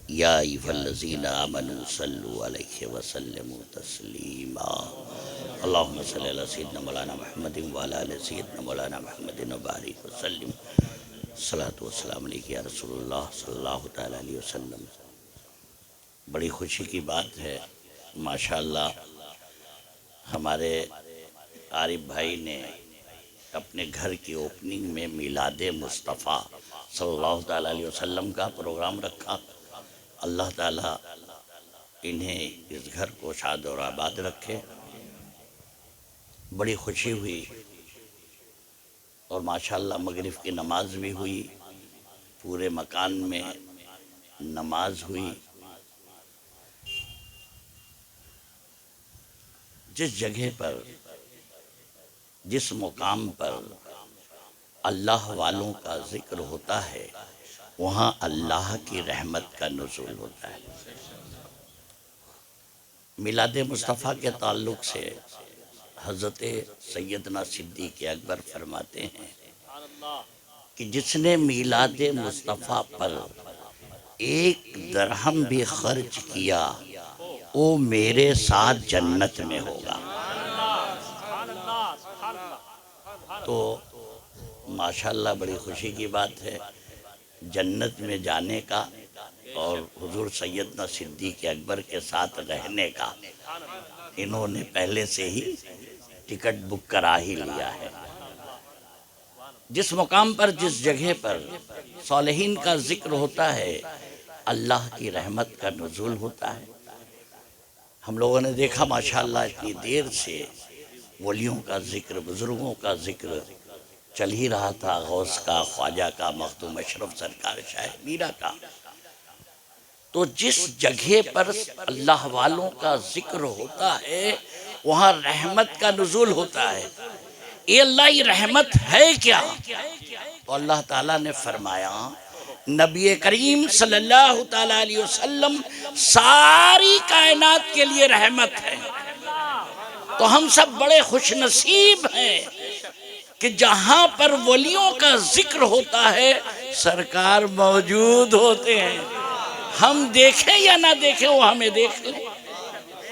یا ایھا الذین آمنوا صلوا علیہ وسلموا تسلیما اللہم صلی علی سیدنا مولانا محمد وعلی آل سیدنا مولانا محمد وبارک وسلم الصلاۃ والسلام علیک یا رسول اللہ صلی اللہ تعالی علیہ وسلم۔ بڑی خوشی کی بات ہے، ماشاءاللہ ہمارے عارف بھائی نے اپنے گھر کی اوپننگ میں میلاد مصطفیٰ صلی اللہ تعالیٰ علیہ وسلم کا پروگرام رکھا۔ اللہ تعالیٰ انہیں اس گھر کو شاد اور آباد رکھے۔ بڑی خوشی ہوئی اور ماشاءاللہ مغرب کی نماز بھی ہوئی، پورے مکان میں نماز ہوئی۔ جس جگہ پر، جس مقام پر اللہ والوں کا ذکر ہوتا ہے وہاں اللہ کی رحمت کا نزول ہوتا ہے۔ میلاد مصطفیٰ کے تعلق سے حضرت سیدنا صدیق اکبر فرماتے ہیں کہ جس نے میلاد مصطفیٰ پر 1 درہم بھی خرچ کیا وہ میرے ساتھ جنت میں ہوگا۔ تو ماشاءاللہ بڑی خوشی کی بات ہے جنت میں جانے کا اور حضور سیدنا صدیق اکبر کے ساتھ رہنے کا۔ انہوں نے پہلے سے ہی ٹکٹ بک کرا ہی لیا ہے۔ جس مقام پر، جس جگہ پر صالحین کا ذکر ہوتا ہے اللہ کی رحمت کا نزول ہوتا ہے۔ ہم لوگوں نے دیکھا ماشاءاللہ اتنی دیر سے ولیوں کا ذکر، بزرگوں کا ذکر چل ہی رہا تھا، غوث کا، خواجہ کا، مخدوم اشرف سرکار شاہ میرا کا۔ تو جس جگہ پر اللہ والوں کا ذکر ہوتا ہے وہاں رحمت کا نزول ہوتا ہے۔ اے اللہ یہ رحمت ہے کیا؟ تو اللہ تعالیٰ نے فرمایا نبی کریم صلی اللہ تعالیٰ علیہ وسلم ساری کائنات کے لیے رحمت ہے۔ تو ہم سب بڑے خوش نصیب ہیں کہ جہاں پر ولیوں کا ذکر ہوتا ہے سرکار موجود ہوتے ہیں۔ ہم دیکھیں یا نہ دیکھیں وہ ہمیں دیکھ لیں۔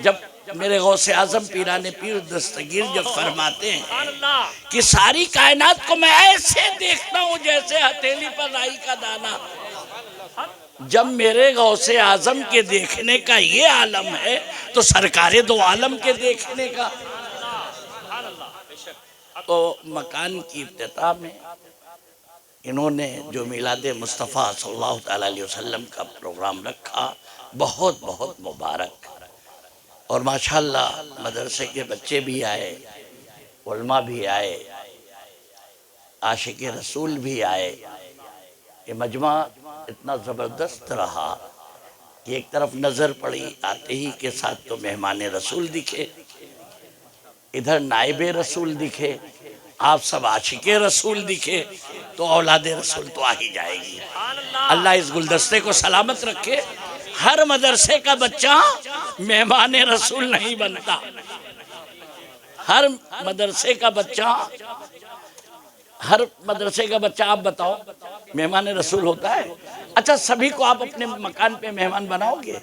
جب میرے غوث اعظم پیران پیر دستگیر جب فرماتے ہیں کہ ساری کائنات کو میں ایسے دیکھتا ہوں جیسے ہتھیلی پر رائی کا دانہ، جب میرے غوث اعظم کے دیکھنے کا یہ عالم ہے تو سرکار دو عالم کے دیکھنے کا۔ تو مکان کی افتتاح میں انہوں نے جو میلاد مصطفیٰ صلی اللہ تعالیٰ علیہ وسلم کا پروگرام رکھا بہت بہت مبارک۔ اور ماشاءاللہ مدرسے کے بچے بھی آئے، علماء بھی آئے، عاشق رسول بھی آئے۔ یہ مجمع اتنا زبردست رہا کہ ایک طرف نظر پڑی آتے ہی کے ساتھ تو مہمان رسول دکھے، ادھر نائب رسول دکھے، آپ سب عاشق رسول دکھے، تو اولاد رسول تو آ ہی جائے گی۔ اللہ اس گلدستے کو سلامت رکھے۔ ہر مدرسے کا بچہ مہمان رسول نہیں بنتا، ہر مدرسے کا بچہ آپ بتاؤ مہمان رسول ہوتا ہے؟ اچھا سبھی کو آپ اپنے مکان پہ مہمان بناؤ گے؟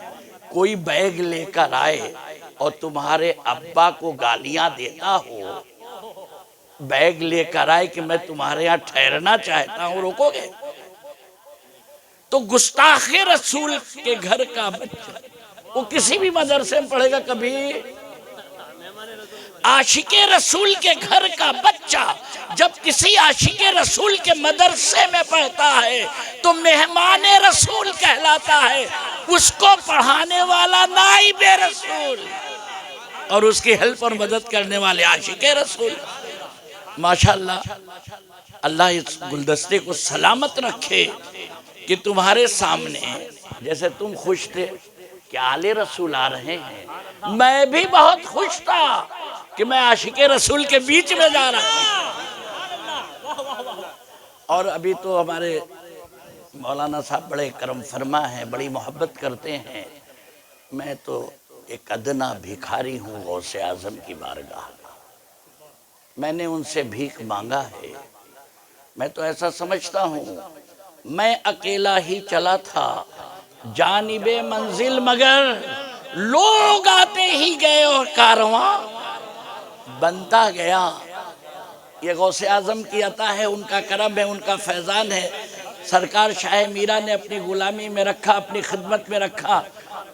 کوئی بیگ لے کر آئے اور تمہارے ابا کو گالیاں دیتا ہو، بیگ لے کر آئے کہ میں تمہارے یہاں ٹھہرنا چاہتا ہوں، روکو گے؟ تو گستاخ رسول کے گھر کا بچہ وہ کسی بھی مدرسے میں پڑھے گا کبھی؟ عاشق رسول کے گھر کا بچہ جب کسی عاشق رسول کے مدرسے میں پڑھتا ہے تو مہمان رسول کہلاتا ہے، اس کو پڑھانے والا نائب رسول اور اس کی ہیلپ اور مدد کرنے والے عاشق رسول۔ ماشاءاللہ اللہ اس گلدستے کو سلامت رکھے کہ تمہارے سامنے جیسے تم خوش تھے کہ آل رسول آ رہے ہیں، میں بھی بہت خوش تھا کہ میں عاشق رسول کے بیچ میں جا رہا ہوں۔ اور ابھی تو ہمارے مولانا صاحب بڑے کرم فرما ہیں، بڑی محبت کرتے ہیں۔ میں تو ایک ادنا بھکاری ہوں غوث اعظم کی بارگاہ۔ میں نے ان سے بھیک مانگا ہے۔ میں تو ایسا سمجھتا ہوں میں اکیلا ہی چلا تھا جانب منزل مگر لوگ آتے ہی گئے اور کارواں بنتا گیا۔ یہ غوث اعظم کی عطا ہے، ان کا کرم ہے، ان کا فیضان ہے۔ سرکار شاہ میرا نے اپنی غلامی میں رکھا، اپنی خدمت میں رکھا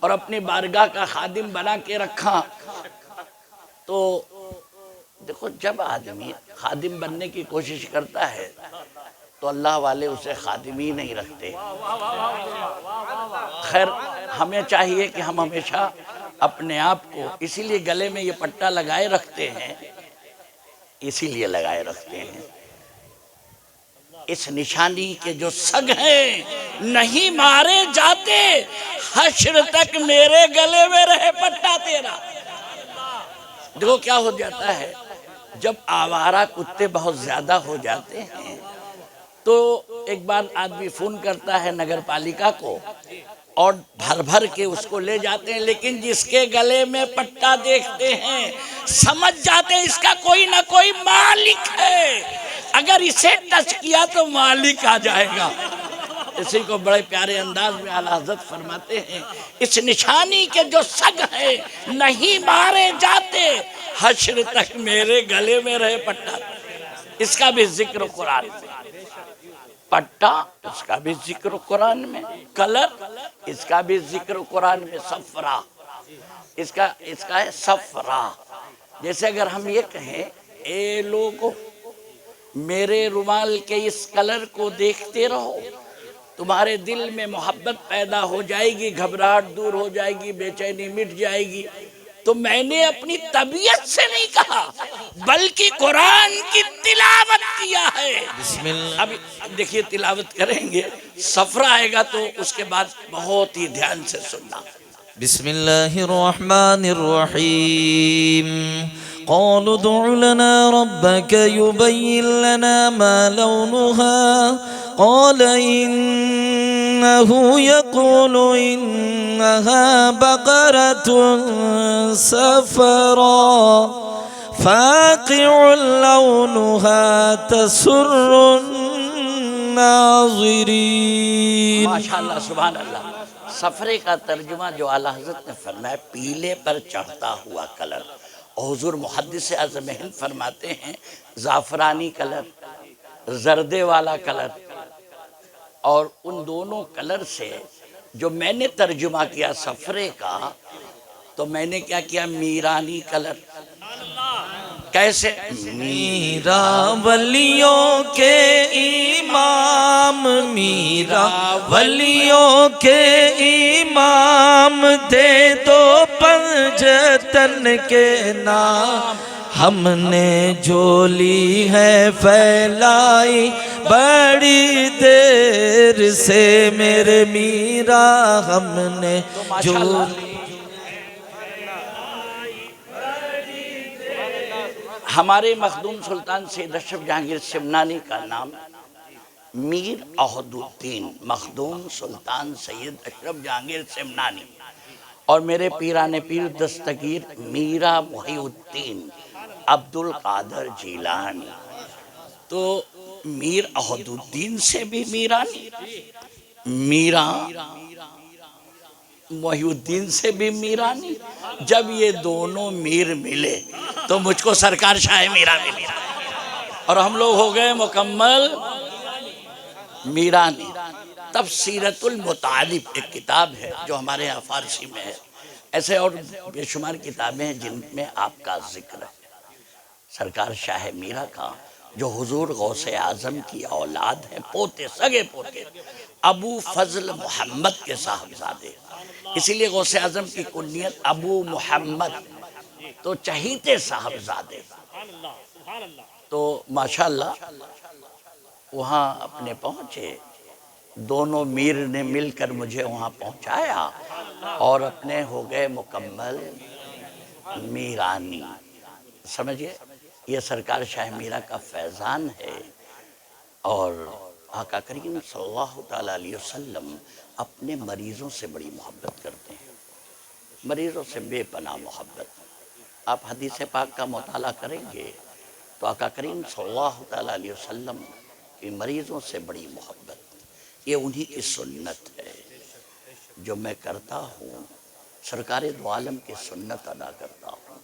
اور اپنی بارگاہ کا خادم بنا کے رکھا۔ تو دیکھو، جب آدمی خادم بننے کی کوشش کرتا ہے تو اللہ والے اسے خادم ہی نہیں رکھتے۔ خیر، ہمیں چاہیے کہ ہم ہمیشہ اپنے آپ کو، اسی لیے گلے میں یہ پٹا لگائے رکھتے ہیں، اسی لیے لگائے رکھتے ہیں، اس نشانی کے جو سگ ہیں نہیں مارے جاتے، حشر تک میرے گلے میں رہے پٹا تیرا۔ دیکھو کیا ہو جاتا ہے، جب آوارہ کتے بہت زیادہ ہو جاتے ہیں تو ایک بار آدمی فون کرتا ہے نگر پالیکا کو اور بھر بھر کے اس کو لے جاتے ہیں، لیکن جس کے گلے میں پٹا دیکھتے ہیں سمجھ جاتے ہیں اس کا کوئی نہ کوئی مالک ہے، اگر اسے ٹچ کیا تو مالک آ جائے گا۔ اسی کو بڑے پیارے انداز میں اعلیٰ حضرت فرماتے ہیں، اس نشانی کے جو سگ ہیں نہیں مارے جاتے، حشر تک میرے گلے میں رہے پٹا۔ اس کا بھی ذکر قرآن میں، پٹا اس کا بھی ذکر قرآن میں، کلر اس کا بھی ذکر قرآن میں، صفرا اس کا ہے صفرا۔ جیسے اگر ہم یہ کہیں، اے لوگو میرے رومال کے اس کلر کو دیکھتے رہو، تمہارے دل میں محبت پیدا ہو جائے گی، گھبراہٹ دور ہو جائے گی، بے چینی مٹ جائے گی۔ تو میں نے اپنی طبیعت سے نہیں کہا بلکہ قرآن کی تلاوت کیا ہے۔ بسم اللہ۔ اب دیکھیے تلاوت کریں گے، صفرہ آئے گا تو اس کے بعد بہت ہی دھیان سے سننا۔ بسم اللہ الرحمن الرحیم۔ قالوا ادع لنا ربك يبين لنا ما لونها قال إنه يقول إنها بقرة صفراء فاقع لونها تسر الناظرين۔ ماشاءاللہ، سبحان اللہ۔ صفرے کا ترجمہ جو اعلیٰ حضرت نے فرمایا پیلے پر چڑھتا ہوا کلر، اور حضور محدث اعظم ہند فرماتے ہیں زعفرانی کلر، زردے والا کلر، اور ان دونوں کلر سے جو میں نے ترجمہ کیا صفرے کا، تو میں نے کیا کیا، میرانی کلر۔ کیسے؟ میرا ولیوں کے امام، میرا ولیوں کے امام، دے دو پنجتن کے نام، ہم نے جولی ہے پھیلائی بڑی دیر سے میرے میرا، ہم نے جولی۔ ہمارے مخدوم سلطان سید اشرف جہانگیر سمنانی کا نام میر عہد الدین، مخدوم سلطان سید اشرف جہانگیر سمنانی، اور میرے پیران پیر دستگیر میرا محی الدین عبد القادر جیلانی۔ تو میر عہد الدین سے بھی میرانی، میرا محی الدین سے بھی میرانی، جب یہ دونوں میر ملے تو مجھ کو سرکار شاہ میرا ملی، اور ہم لوگ ہو گئے مکمل میرانی۔ تفسیرۃ المطالب ایک کتاب ہے جو ہمارے یہاں فارسی میں ہے، ایسے اور بے شمار کتابیں ہیں جن میں آپ کا ذکر ہے سرکار شاہ میرا کا، جو حضور غوث اعظم کی اولاد ہیں، پوتے، سگے پوتے، ابو فضل محمد کے صاحبزادے، اسی لیے غوث اعظم کی کنیت ابو محمد، تو چہیتے صاحبزادے۔ تو ماشاءاللہ وہاں اپنے پہنچے، دونوں میر نے مل کر مجھے وہاں پہنچایا اور اپنے ہو گئے مکمل میرانی۔ سمجھے، یہ سرکار شاہ میرا کا فیضان ہے۔ اور آقا کریم صلی اللہ تعالیٰ علیہ وسلم اپنے مریضوں سے بڑی محبت کرتے ہیں، مریضوں سے بے پناہ محبت۔ آپ حدیث پاک کا مطالعہ کریں گے تو آقا کریم صلی اللہ تعالیٰ علیہ وسلم کی مریضوں سے بڑی محبت، یہ انہی کی سنت ہے۔ جو میں کرتا ہوں سرکار دو عالم کی سنت ادا کرتا ہوں۔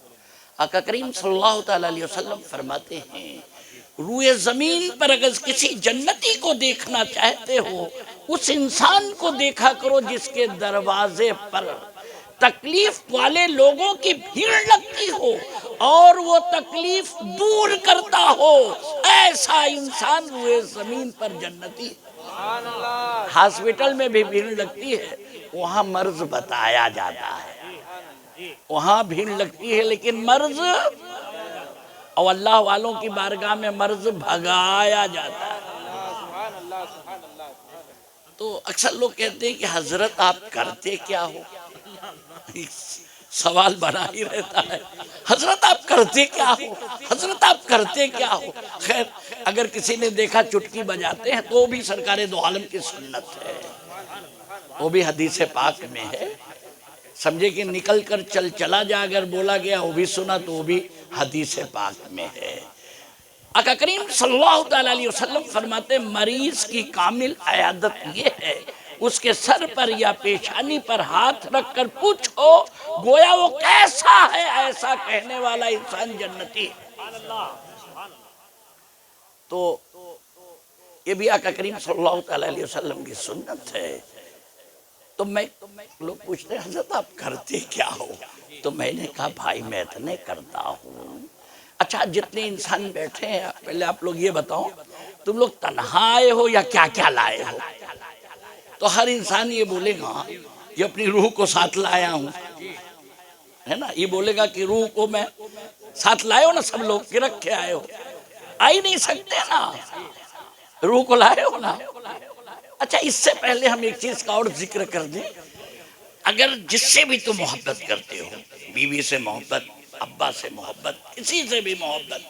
آقا کریم صلی اللہ تعالیٰ علیہ وسلم فرماتے ہیں روئے زمین پر اگر کسی جنتی کو دیکھنا چاہتے ہو اس انسان کو دیکھا کرو جس کے دروازے پر تکلیف والے لوگوں کی بھیڑ لگتی ہو اور وہ تکلیف دور کرتا ہو، ایسا انسان روئے زمین پر جنتی۔ ہاسپٹل میں بھی بھیڑ لگتی ہے، وہاں مرض بتایا جاتا ہے، وہاں بھیڑ لگتی ہے لیکن مرض، اور اللہ والوں کی بارگاہ میں مرض بھگایا جاتا ہے۔ تو اکثر لوگ کہتے ہیں کہ حضرت آپ کرتے کیا ہو؟ سوال بنا ہی رہتا ہے، حضرت آپ کرتے کیا ہو؟ حضرت آپ کرتے کیا ہو؟ خیر اگر کسی نے دیکھا چٹکی بجاتے ہیں تو وہ بھی سرکار دو عالم کی سنت ہے، وہ بھی حدیث پاک میں ہے۔ سمجھے کہ نکل کر چل چلا جا اگر بولا گیا وہ بھی سنا تو وہ بھی حدیث پاک میں ہے۔ آقا کریم صلی اللہ تعالیٰ علیہ وسلم فرماتے مریض کی کامل عیادت یہ ہے اس کے سر پر یا پیشانی پر ہاتھ رکھ کر پوچھو گویا وہ کیسا ہے، ایسا کہنے والا انسان جنتی ہے۔ تو یہ بھی آقا کریم صلی اللہ تعالیٰ علیہ وسلم کی سنت ہے۔ تو میں لوگ پوچھتے ہیں حضرت آپ کرتے کیا ہو؟ تو میں نے کہا بھائی میں اتنے کرتا ہوں۔ اچھا جتنے انسان بیٹھے ہیں پہلے آپ لوگ یہ بتاؤ تم لوگ تنہا آئے ہو یا کیا کیا لائے ہو؟ تو ہر انسان یہ بولے گا کہ اپنی روح کو ساتھ لایا ہوں، ہے نا؟ یہ بولے گا کہ روح کو میں ساتھ لائے ہو نا، سب لوگ کہ رکھ کے آئے ہو؟ آئی نہیں سکتے نا، روح کو لائے ہو نا۔ اچھا اس سے پہلے ہم ایک چیز کا اور ذکر کر دیں، اگر جس سے بھی تم محبت کرتے ہو، بیوی سے محبت، ابا سے محبت، کسی سے بھی محبت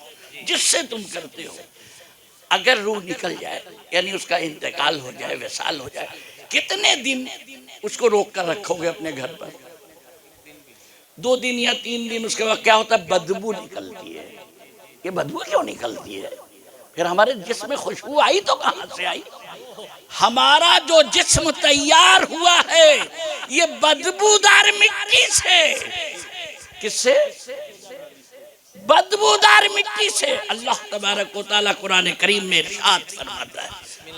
جس سے تم کرتے ہو، اگر روح نکل جائے یعنی اس کا انتقال ہو جائے، وصال ہو جائے، کتنے دن اس کو روک کر رکھو گے اپنے گھر پر؟ 2 دن یا 3 دن، اس کے بعد کیا ہوتا ہے؟ بدبو نکلتی ہے۔ یہ بدبو کیوں نکلتی ہے؟ پھر ہمارے جسم میں خوشبو آئی تو کہاں سے آئی؟ ہمارا جو جسم تیار ہوا ہے یہ بدبودار مٹی سے، کس سے؟ بدبودار مٹی سے۔ اللہ تبارک و تعالیٰ قرآن کریم میں ارشاد فرماتا ہے،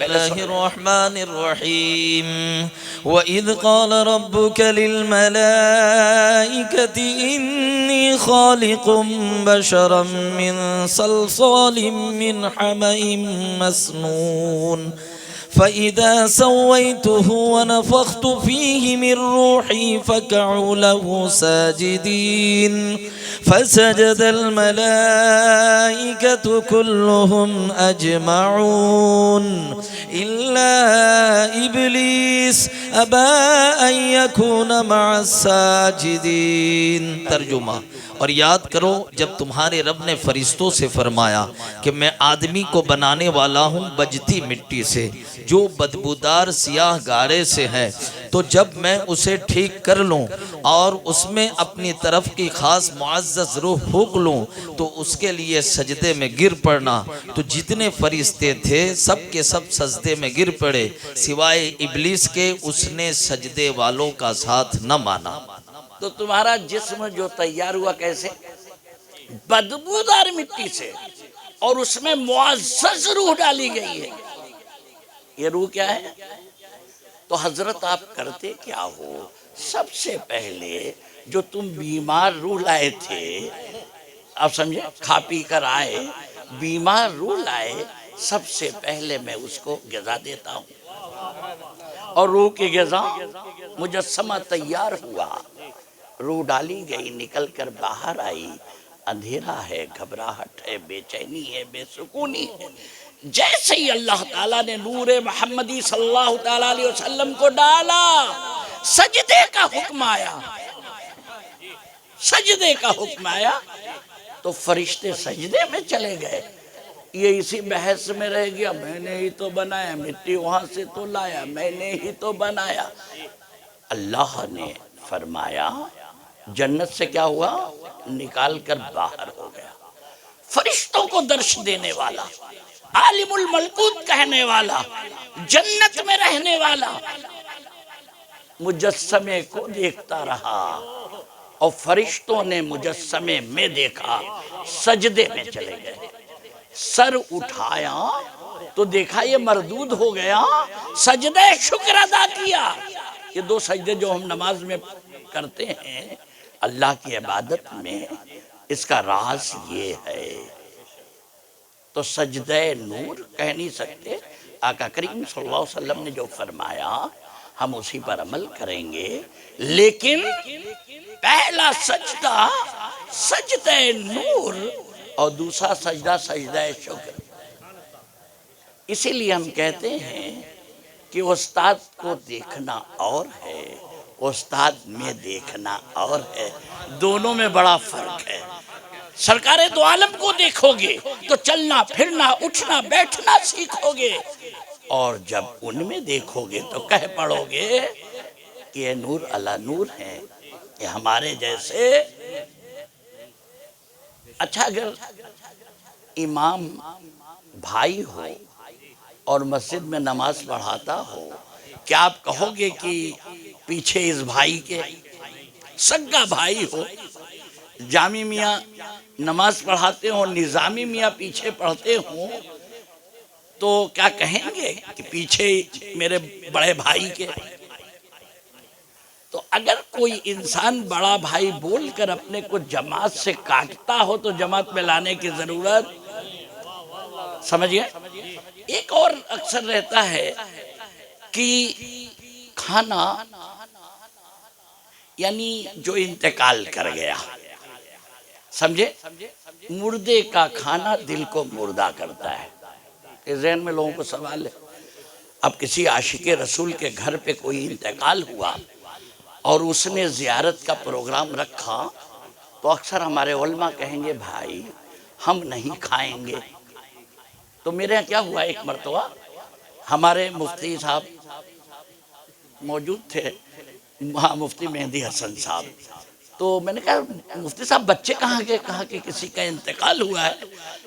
اللہ الرحمن الرحیم وَإِذْ قَالَ رَبُّكَ لِلْمَلَائِكَةِ إِنِّي خَالِقٌ بَشَرًا مِّن صَلْصَالٍ مِّنْ حَمَإٍ مَّسْنُونٍ فَإِذَا سَوَّيْتُهُ وَنَفَخْتُ فِيهِ مِنْ رُوحِي فَقَعُوا لَهُ سَاجِدِينَ فَسَجَدَ الْمَلَائِكَةُ كُلُّهُمْ أَجْمَعُونَ إِلَّا إِبْلِيسَ أَبَى أَن يَكُونَ مَعَ السَّاجِدِينَ۔ ترجمہ: اور یاد کرو جب تمہارے رب نے فرشتوں سے فرمایا کہ میں آدمی کو بنانے والا ہوں بجتی مٹی سے جو بدبودار سیاہ گارے سے ہے، تو جب میں اسے ٹھیک کر لوں اور اس میں اپنی طرف کی خاص معزز روح پھونک لوں تو اس کے لیے سجدے میں گر پڑنا۔ تو جتنے فرشتے تھے سب کے سب سجدے میں گر پڑے سوائے ابلیس کے، اس نے سجدے والوں کا ساتھ نہ مانا۔ تو تمہارا جسم جو تیار ہوا کیسے؟ بدبودار مٹی سے، اور اس میں معزز روح ڈالی گئی ہے۔ یہ روح کیا ہے؟ تو حضرت آپ کرتے کیا ہو؟ سب سے پہلے جو تم بیمار روح لائے تھے، آپ سمجھے، کھا پی کر آئے، بیمار روح لائے، سب سے پہلے میں اس کو غذا دیتا ہوں، اور روح کی غذا مجسمہ تیار ہوا، روح ڈالی گئی، نکل کر باہر آئی، اندھیرا ہے، گھبراہٹ ہے، بے چینی ہے، بے سکونی ہے۔ جیسے ہی اللہ تعالیٰ نے نور محمدی صلی اللہ تعالیٰ علیہ وسلم کو ڈالا، سجدے کا حکم آیا، سجدے کا حکم آیا تو فرشتے سجدے میں چلے گئے۔ یہ اسی بحث میں رہ گیا، میں نے ہی تو بنایا، مٹی وہاں سے تو لایا، میں نے ہی تو بنایا۔ اللہ نے فرمایا جنت سے کیا ہوا؟ نکال کر باہر ہو گیا۔ فرشتوں کو درش دینے والا، عالم الملکوت کہنے والا، جنت میں رہنے والا، مجسمے کو دیکھتا رہا اور فرشتوں نے مجسمے میں دیکھا، سجدے میں چلے گئے۔ سر اٹھایا تو دیکھا یہ مردود ہو گیا، سجدہ شکر ادا کیا۔ یہ دو سجدے جو ہم نماز میں کرتے ہیں اللہ کی عبادت میں، اس کا راز یہ ہے۔ تو سجدہ نور کہہ نہیں سکتے، آقا کریم صلی اللہ علیہ وسلم نے جو فرمایا ہم اسی پر عمل کریں گے، لیکن پہلا سجدہ سجدہ نور اور دوسرا سجدہ سجدہ شکر۔ اسی لیے ہم کہتے ہیں کہ استاد کو دیکھنا اور ہے، استاد میں دیکھنا اور ہے، دونوں میں بڑا فرق ہے۔ سرکار دو عالم کو دیکھو گے تو چلنا پھرنا اٹھنا بیٹھنا سیکھو گے، اور جب ان میں دیکھو گے تو کہہ پڑو گے کہ یہ نور علی نور ہیں، یہ ہمارے جیسے۔ اچھا، اگر امام بھائی ہو اور مسجد میں نماز پڑھاتا ہو، کیا آپ کہو گے کہ پیچھے اس بھائی کے سگا بھائی ہو؟ جامی میاں نماز پڑھاتے ہوں، نظامی میاں پیچھے پڑھتے ہوں، تو کیا کہیں گے کہ پیچھے میرے بڑے بھائی کے؟ تو اگر کوئی انسان بڑا بھائی بول کر اپنے کو جماعت سے کاٹتا ہو تو جماعت میں لانے کی ضرورت، سمجھئے؟ ایک اور اکثر رہتا ہے کہ کھانا یعنی جو انتقال کر گیا، سمجھے، مردے کا کھانا دل کو مردہ کرتا ہے۔ کہ ذہن میں لوگوں کو سوال ہے، اب کسی عاشق رسول کے گھر پہ کوئی انتقال ہوا اور اس نے زیارت کا پروگرام رکھا، تو اکثر ہمارے علماء کہیں گے بھائی ہم نہیں کھائیں گے۔ تو میرے یہاں کیا ہوا، ایک مرتبہ ہمارے مفتی صاحب موجود تھے، ہاں مفتی مہدی حسن صاحب، تو میں نے کہا مفتی صاحب بچے کہاں گئے؟ کہا کہ کسی کا انتقال ہوا ہے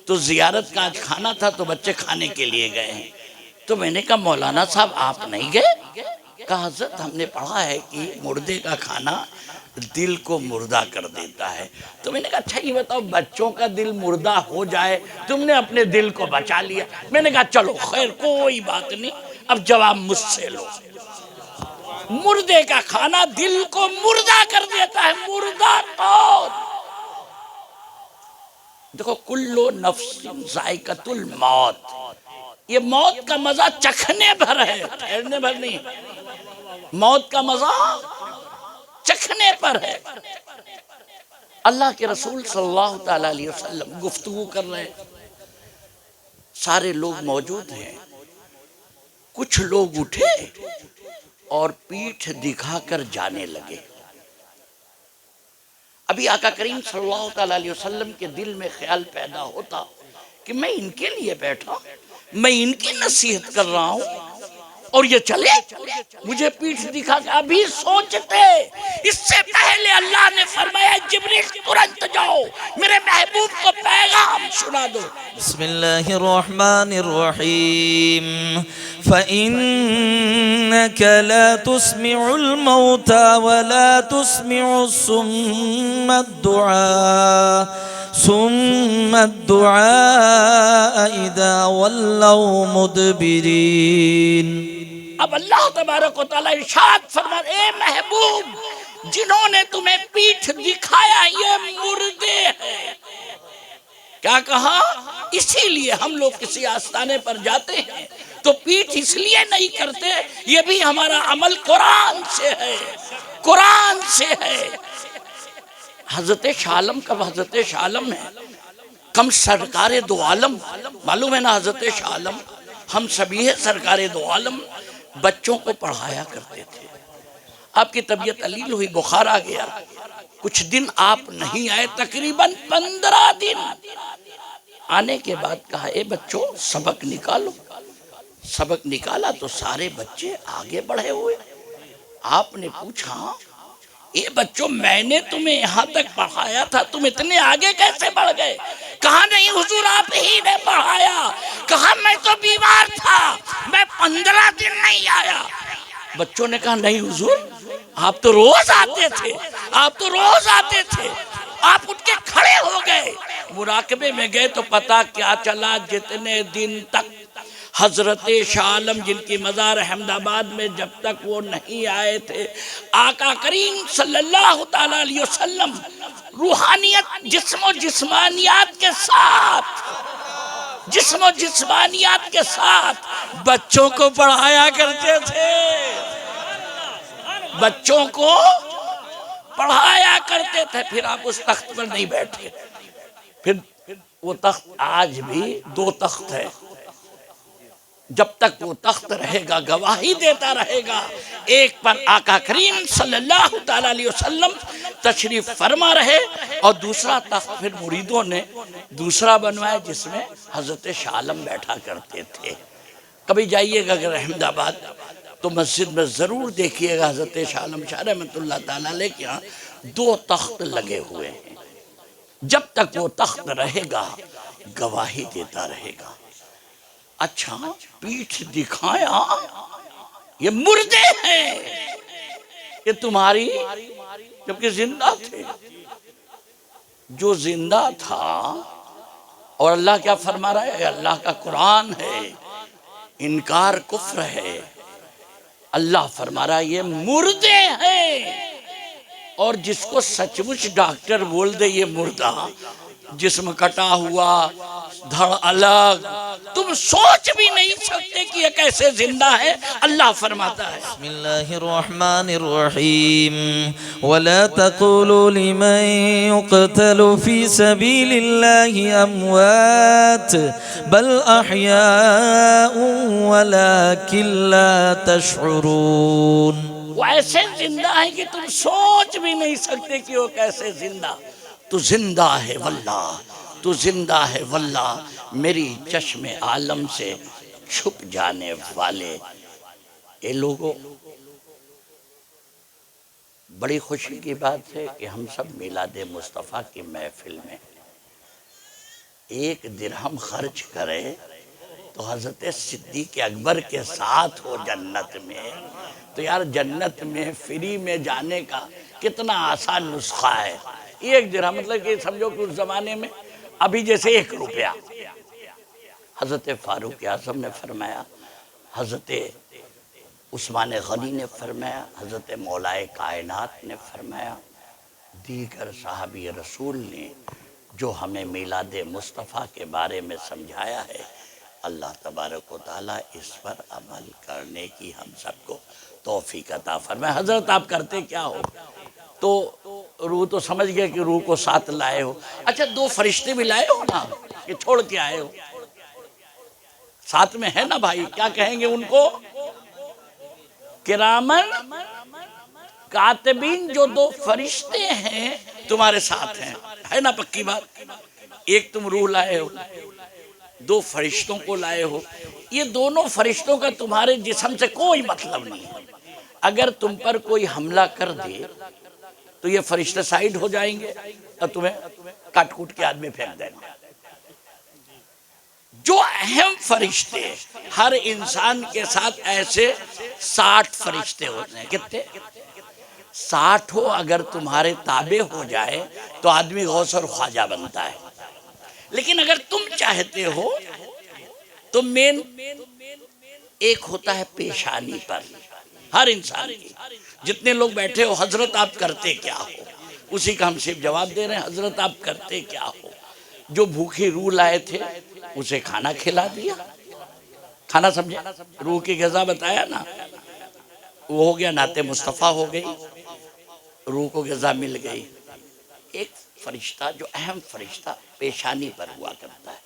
تو زیارت کا آج کھانا تھا تو بچے کھانے کے لیے گئے ہیں۔ تو میں نے کہا مولانا صاحب آپ نہیں گئے؟ کہا حضرت ہم نے پڑھا ہے کہ مردے کا کھانا دل کو مردہ کر دیتا ہے۔ تو میں نے کہا اچھا یہ بتاؤ بچوں کا دل مردہ ہو جائے، تم نے اپنے دل کو بچا لیا۔ میں نے کہا چلو خیر کوئی بات نہیں، اب جواب مجھ سے لو۔ مردے کا کھانا دل کو مردہ کر دیتا ہے، مردہ طور۔ دیکھو کلو نفس ذائقۃ الموت، یہ موت کا مزہ چکھنے بھر ہے، ٹھہرنے بھر نہیں، موت کا مزہ چکھنے پر ہے۔ اللہ کے رسول صلی اللہ تعالیٰ علیہ وسلم گفتگو کر رہے، سارے لوگ موجود ہیں، کچھ لوگ اٹھے اور پیٹھ دکھا کر جانے لگے۔ ابھی آقا کریم صلی اللہ تعالیٰ علیہ وسلم کے دل میں خیال پیدا ہوتا کہ میں ان کے لیے بیٹھا، میں ان کی نصیحت کر رہا ہوں اور یہ چلے مجھے پیٹھ دکھا کے۔ ابھی سوچتے اس سے پہلے اللہ نے فرمایا جبریل ترنت جاؤ میرے محبوب کو پیغام سنا دو۔ بسم اللہ الرحمن الرحیم فَإِنَّكَ لَا تُسْمِعُ الْمَوْتَى وَلَا تُسْمِعُ الصُّمَّ الدُّعَاءَ إِذَا وَلَّوْا مُدْبِرِينَ۔ اب اللہ تبارک و تعالیٰ ارشاد فرما، اے محبوب جنہوں نے تمہیں پیٹھ دکھایا یہ مردے ہیں۔ کیا کہا؟ اسی لیے ہم لوگ کسی آستانے پر جاتے ہیں تو پیٹھ اس لیے نہیں کرتے، یہ بھی ہمارا عمل قرآن سے ہے، قرآن سے ہے۔ حضرت شاہ عالم کب حضرت شاہ عالم ہے، کم سرکار دو عالم، معلوم ہے نا حضرت شاہ عالم، ہم سبھی ہے سرکار دو عالم، بچوں کو پڑھایا کرتے تھے۔ آپ کی طبیعت علیل ہوئی، بخار آ گیا، کچھ دن آپ نہیں آئے، تقریباً 15 دن۔ آنے کے بعد کہا اے بچوں سبق نکالو۔ سبق نکالا تو سارے بچے آگے بڑھے ہوئے۔ آپ نے پوچھا اے بچوں میں نے تمہیں یہاں تک پڑھایا تھا، تم اتنے آگے کیسے بڑھ گئے؟ کہا نہیں حضور آپ ہی نے پڑھایا۔ کہا میں تو بیمار تھا، میں 15 دن نہیں آیا۔ بچوں نے کہا نہیں حضور آپ تو روز آتے تھے، آپ تو روز آتے تھے، آپ اٹھ کے کھڑے ہو گئے، مراقبے میں گئے تو پتا کیا چلا، جتنے دن تک حضرت شاہ عالم جن کی مزار احمد آباد میں جب تک وہ نہیں آئے تھے، آقا کریم صلی اللہ تعالیٰ علیہ وسلم روحانیت جسم و جسمانیات کے ساتھ، جسم و جسمانیات کے ساتھ بچوں کو پڑھایا کرتے تھے، بچوں کو پڑھایا کرتے تھے۔ پھر آپ اس تخت پر نہیں بیٹھے، پھر وہ تخت آج بھی 2 تخت ہے، جب تک وہ تخت رہے گا گواہی دیتا رہے گا، ایک پر آقا کریم صلی اللہ تعالیٰ علیہ وسلم تشریف فرما رہے، اور دوسرا تخت پھر مریدوں نے دوسرا بنوایا جس میں حضرت شاہ عالم بیٹھا کرتے تھے۔ کبھی جائیے گا اگر احمد آباد تو مسجد میں ضرور دیکھیے گا حضرت شاہ عالم شاہ رحمۃ اللہ تعالیٰ علیہ کے ہاں 2 تخت لگے ہوئے ہیں، جب تک وہ تخت رہے گا گواہی دیتا رہے گا۔ اچھا پیٹھ دکھایا، یہ مردے ہیں، یہ تمہاری، جبکہ زندہ تھے۔ جو زندہ تھا، اور اللہ کیا فرما رہا ہے، اللہ کا قرآن ہے، انکار کفر ہے، اللہ فرما رہا ہے یہ مردے ہیں۔ اور جس کو سچ مچ ڈاکٹر بول دے یہ مردہ، جسم کٹا ہوا، دھڑ الگ، تم سوچ بھی نہیں سکتے کہ یہ کیسے زندہ ہے، اللہ فرماتا ہے بسم اللہ الرحمن الرحیم وَلَا تَقُولُوا لِمَن يُقْتَلُ فِي سَبِيلِ اللَّهِ أَمْوَاتٌ بَلْ أَحْيَاءٌ وَلَكِنْ لَا تَشْعُرُونَ۔ وہ ایسے زندہ ہیں کہ تم سوچ بھی نہیں سکتے کہ وہ کیسے زندہ۔ تو زندہ ہے واللہ، تو زندہ ہے واللہ، میری چشم عالم سے چھپ جانے والے۔ اے لوگوں، بڑی خوشی کی بات ہے کہ ہم سب میلاد مصطفیٰ کی محفل میں 1 درہم خرچ کرے تو حضرت صدیق اکبر کے ساتھ ہو جنت میں۔ تو یار جنت میں فری میں جانے کا کتنا آسان نسخہ ہے۔ 1 درہم مطلب کہ سمجھو کہ اس زمانے میں ابھی جیسے 1 روپیہ۔ حضرت فاروق اعظم نے فرمایا، حضرت عثمان غنی نے فرمایا، حضرت مولائے کائنات نے فرمایا، دیگر صحابی رسول نے جو ہمیں میلاد مصطفیٰ کے بارے میں سمجھایا ہے، اللہ تبارک و تعالیٰ اس پر عمل کرنے کی ہم سب کو توفیق عطا فرمائے۔ حضرت آپ کرتے کیا ہو؟ تو روح تو سمجھ گئے کہ روح کو ساتھ لائے ہو۔ اچھا 2 فرشتے بھی لائے ہو نا کہ چھوڑ کے آئے ہو؟ ساتھ میں ہے نا بھائی، کیا کہیں گے ان کو؟ کرامن کاتبین، جو 2 فرشتے ہیں تمہارے ساتھ ہیں، ہے نا پکی بات؟ ایک تم روح لائے ہو، 2 فرشتوں کو لائے ہو۔ یہ دونوں فرشتوں کا تمہارے جسم سے کوئی مطلب نہیں ہے۔ اگر تم پر کوئی حملہ کر دے تو یہ فرشتے سائیڈ ہو جائیں گے اور تمہیں کاٹ کوٹ کے آدمی پھینک دینا۔ جو اہم فرشتے، ہر انسان کے ساتھ ایسے 60 فرشتے ہوتے ہیں۔ کتنے؟ 60 ہو، اگر تمہارے تابع ہو جائے تو آدمی غوث اور خواجہ بنتا ہے۔ لیکن اگر تم چاہتے ہو تو مین ایک ہوتا ہے پیشانی پر، ہر انسان کی۔ جتنے لوگ بیٹھے ہو، حضرت آپ کرتے کیا ہو؟ اسی کا ہم صرف جواب دے رہے ہیں، حضرت آپ کرتے کیا ہو؟ جو بھوکی روح لائے تھے اسے کھانا کھلا دیا، کھانا سمجھے، روح کی غذا بتایا نا، وہ ہو گیا، نعت مصطفیٰ ہو گئی، روح کو غذا مل گئی۔ ایک فرشتہ جو اہم فرشتہ پیشانی پر ہوا کرتا ہے،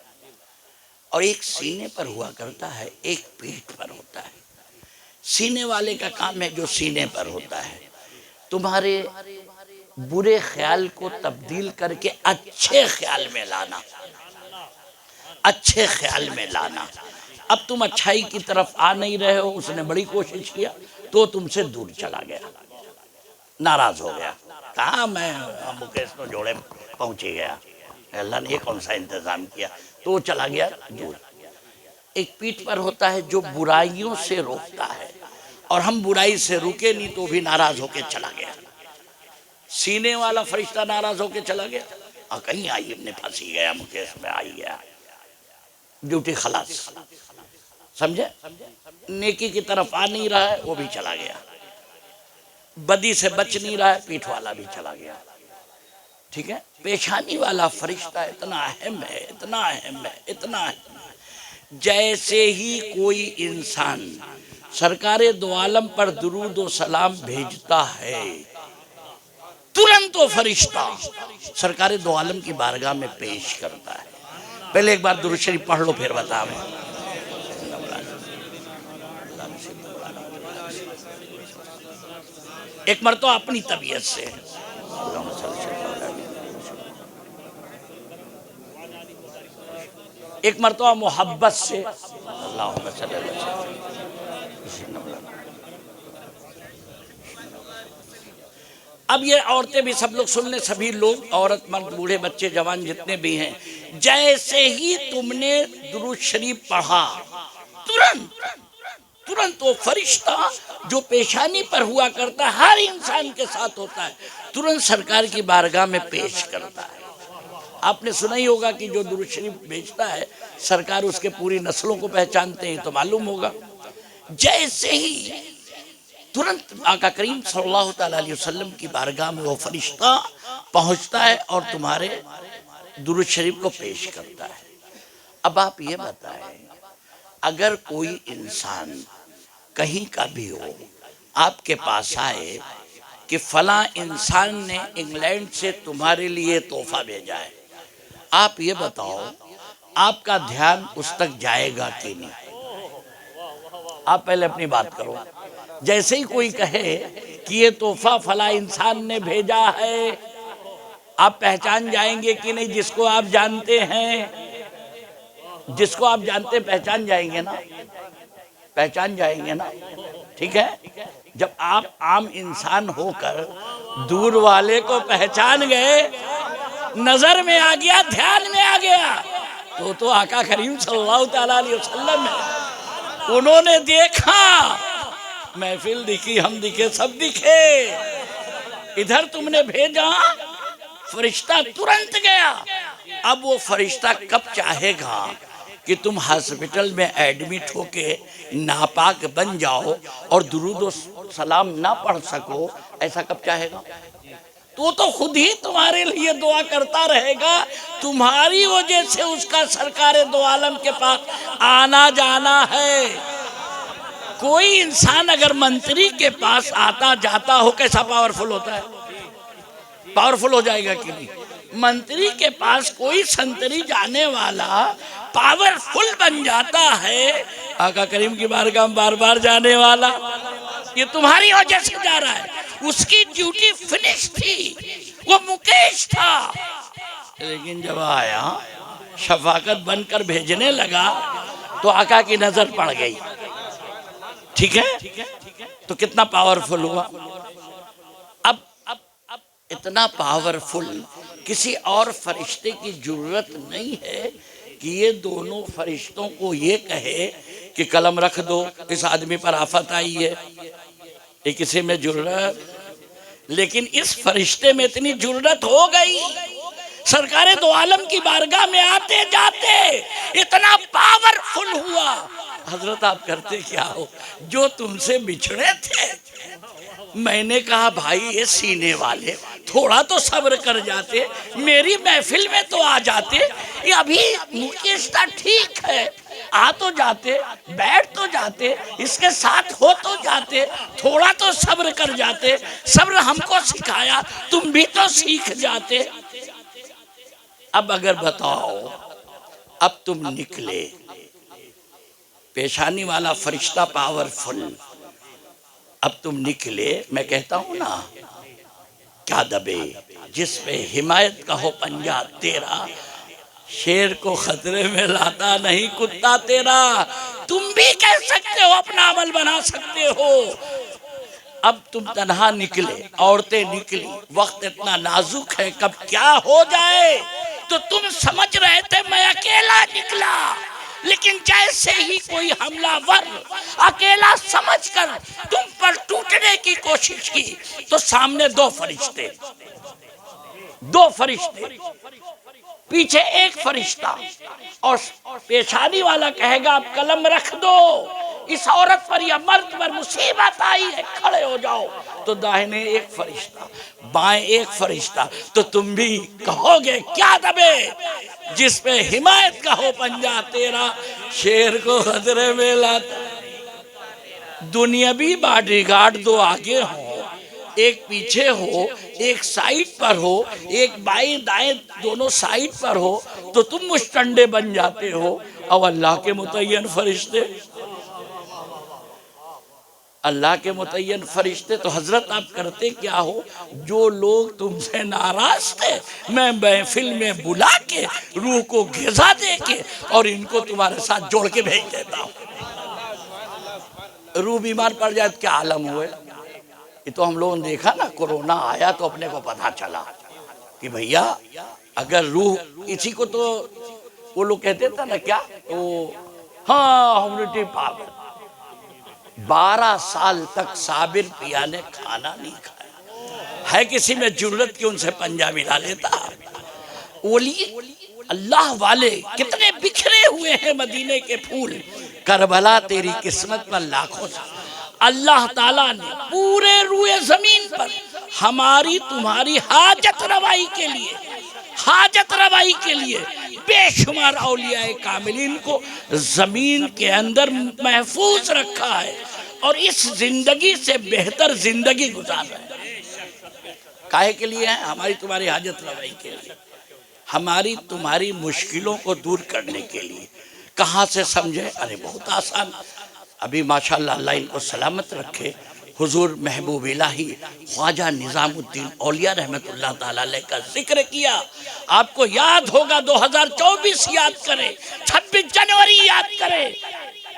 اور ایک سینے پر ہوا کرتا ہے، ایک پیٹھ پر ہوتا ہے۔ سینے والے کا کام ہے جو سینے پر ہوتا ہے، تمہارے برے خیال کو تبدیل کر کے اچھے خیال میں لانا، اچھے خیال میں لانا۔ اب تم اچھائی کی طرف آ نہیں رہے ہو، اس نے بڑی کوشش کیا تو تم سے دور چلا گیا، ناراض ہو گیا، کہاں میں مکیش کو جوڑے پہنچی گیا، اللہ نے یہ کون سا انتظام کیا، تو وہ چلا گیا دور۔ ایک پیٹھ پر ہوتا ہے جو برائیوں سے روکتا ہے، اور ہم برائی سے رکے نہیں تو بھی ناراض ہو کے چلا گیا. سینے والا فرشتہ ناراض ہو کے چلا گیا. کہیں آئی ابن پھنسی گیا مکیش میں آئی گیا, ڈیوٹی خلاص. سمجھے؟ نیکی کی طرف آ نہیں رہا ہے وہ بھی چلا گیا, بدی سے بچ نہیں رہا ہے پیٹھ والا بھی چلا گیا. ٹھیک ہے, پیشانی والا فرشتہ اتنا اہم ہے, اتنا اہم ہے, اتنا اہم ہے. جیسے ہی کوئی انسان سرکار دو عالم پر درود و سلام بھیجتا ہے ترنت وہ فرشتہ سرکار دو عالم کی بارگاہ میں پیش کرتا ہے. پہلے ایک بار درود شریف پڑھ لو پھر بتا میں. ایک مرتبہ اپنی طبیعت سے, ایک مرتبہ محبت سے, اللہم صلی اللہ علیہ وسلم. اب یہ عورتیں بھی سب لوگ سن لیں, سبھی لوگ, عورت مرد بوڑھے بچے جوان جتنے بھی ہیں, جیسے ہی تم نے درود شریف پڑھا ترنت وہ فرشتہ جو پیشانی پر ہوا کرتا ہے ہر انسان کے ساتھ ہوتا ہے, ترنت سرکار کی بارگاہ میں پیش کرتا ہے. آپ نے سنا ہی ہوگا کہ جو درود شریف بھیجتا ہے سرکار اس کے پوری نسلوں کو پہچانتے ہیں, تو معلوم ہوگا. جیسے ہی ترنت آقا کریم صلی اللہ تعالیٰ علیہ وسلم کی بارگاہ میں وہ فرشتہ پہنچتا ہے اور تمہارے درود شریف کو پیش کرتا ہے. اب آپ یہ بتائیں, اگر کوئی انسان کہیں کا بھی ہو آپ کے پاس آئے کہ فلاں انسان نے انگلینڈ سے تمہارے لیے تحفہ بھیجا ہے, آپ یہ بتاؤ آپ کا دھیان اس تک جائے گا کہ نہیں؟ آپ پہلے اپنی بات کرو. جیسے ہی کوئی کہے کہ یہ تحفہ فلاں انسان نے بھیجا ہے, آپ پہچان جائیں گے کہ نہیں؟ جس کو آپ جانتے ہیں, جس کو آپ جانتے ہیں پہچان جائیں گے نا, پہچان جائیں گے نا. ٹھیک ہے, جب آپ عام انسان ہو کر دور والے کو پہچان گئے, نظر میں آ گیا, دھیان میں آ گیا, تو آقا کریم صلی اللہ تعالیٰ علیہ وسلم ہے. انہوں نے دیکھا, محفل دکھی, ہم دکھے, سب دکھے, ادھر تم نے بھیجا, فرشتہ ترنت گیا. اب وہ فرشتہ کب چاہے گا کہ تم ہاسپٹل میں ایڈمٹ ہو کے ناپاک بن جاؤ اور درود و سلام نہ پڑھ سکو, ایسا کب چاہے گا؟ تو خود ہی تمہارے لیے دعا کرتا رہے گا. تمہاری وجہ سے اس کا سرکار دو عالم کے پاس آنا جانا ہے. کوئی انسان اگر منتری کے پاس آتا جاتا ہو, کیسا پاورفل ہوتا ہے؟ پاورفل ہو جائے گا کہ نہیں؟ منتری کے پاس کوئی سنتری جانے والا پاورفل بن جاتا ہے. آقا کریم کی بارگاہ میں بار بار جانے والا, یہ تمہاری وجہ سے جا رہا ہے. اس کی ڈیوٹی فنش تھی, وہ مکیش تھا, لیکن جب آیا شفاقت بن کر بھیجنے لگا تو آقا کی نظر پڑ گئی. ٹھیک ہے, تو کتنا پاورفل ہوا. اب اتنا پاورفل کسی اور فرشتے کی ضرورت نہیں ہے کہ یہ دونوں فرشتوں کو یہ کہے کہ قلم رکھ دو, اس آدمی پر آفت آئی ہے. یہ کسی میں ضرورت, لیکن اس فرشتے میں اتنی ضرورت ہو گئی. سرکار دو عالم کی بارگاہ میں آتے جاتے اتنا پاورفل ہوا. حضرت آپ کرتے کیا ہو؟ جو تم سے بچھڑے تھے, میں نے کہا بھائی یہ سینے والے تھوڑا تو صبر کر جاتے, میری محفل میں تو آ جاتے. یہ ابھی مکیشتا ٹھیک ہے, آ تو جاتے, بیٹھ تو جاتے, اس کے ساتھ ہو تو جاتے, تھوڑا تو صبر کر جاتے. صبر ہم کو سکھایا, تم بھی تو سیکھ جاتے. اب اگر بتاؤ, اب تم نکلے, پیشانی والا فرشتہ پاورفل, اب تم نکلے, میں کہتا ہوں نا کیا دبے جس پہ حمایت کا ہو پنجہ تیرا, شیر کو خطرے میں لاتا نہیں کتا تیرا. تم بھی کہہ سکتے ہو, اپنا عمل بنا سکتے ہو. اب تم تنہا نکلے, عورتیں نکلی, وقت اتنا نازک ہے کب کیا ہو جائے. تو تم سمجھ رہے تھے میں اکیلا نکلا, لیکن جیسے ہی کوئی حملہ ور اکیلا سمجھ کر تم پر ٹوٹنے کی کوشش کی تو سامنے دو فرشتے، پیچھے ایک فرشتہ، اور پیشانی والا کہے گا اب قلم رکھ دو، اس عورت پر یا مرد پر مصیبت آئی ہے، کھڑے ہو جاؤ، تو داہنے ایک فرشتہ، بائیں ایک فرشتہ، تو تم بھی کہو گے کیا دبے جس پہ حمایت کا ہو پنجہ تیرا، شیر کو خطرے میں لاتا۔ دنیاوی باڈی گارڈ دو آگے ہوں، ایک پیچھے ہو، ایک سائیڈ پر ہو، ایک بائیں دائیں دونوں سائیڈ پر ہو، تو تم مشتنڈے بن جاتے ہو، اور اللہ کے متعین فرشتے، اللہ کے متعین فرشتے، تو حضرت آپ کرتے کیا ہو؟ جو لوگ تم سے ناراض تھے میں محفل میں بلا کے روح کو غذا دے کے اور ان کو تمہارے ساتھ جوڑ کے بھیج دیتا ہوں۔ روح بیمار پڑ جائے تو کیا عالم ہوئے؟ یہ تو ہم لوگوں نے دیکھا نا، کورونا آیا تو اپنے کو پتہ چلا کہ بھیا اگر روح اسی کو تو وہ لوگ کہتے تھا نا کیا، ہاں ہیومنٹی پاور، 12 سال تک صابر پیا نے کھانا نہیں کھایا، ہے کسی میں جرت کہ ان سے پنجہ ملا لیتا؟ اولی اللہ والے کتنے بکھرے ہوئے ہیں مدینے کے پھول، کربلا تیری قسمت پر لاکھوں سے اللہ تعالیٰ نے پورے روئے زمین پر ہماری تمہاری حاجت روائی کے لیے بے شمار اولیاء کاملین کو زمین کے اندر محفوظ رکھا ہے، اور اس زندگی سے بہتر زندگی گزار رہے ہیں۔ کاہے کے لیے ہیں؟ ہماری تمہاری حاجت روائی کے لیے، ہماری تمہاری مشکلوں کو دور کرنے کے لیے۔ کہاں سے سمجھے؟ ارے بہت آسان، ابھی ماشاءاللہ اللہ ان کو سلامت رکھے، حضور محبوب الہی خواجہ نظام الدین اولیاء رحمت اللہ تعالیٰ علیہ کا ذکر کیا، آپ کو یاد ہوگا 2024 یاد کرے، 26 جنوری یاد کرے۔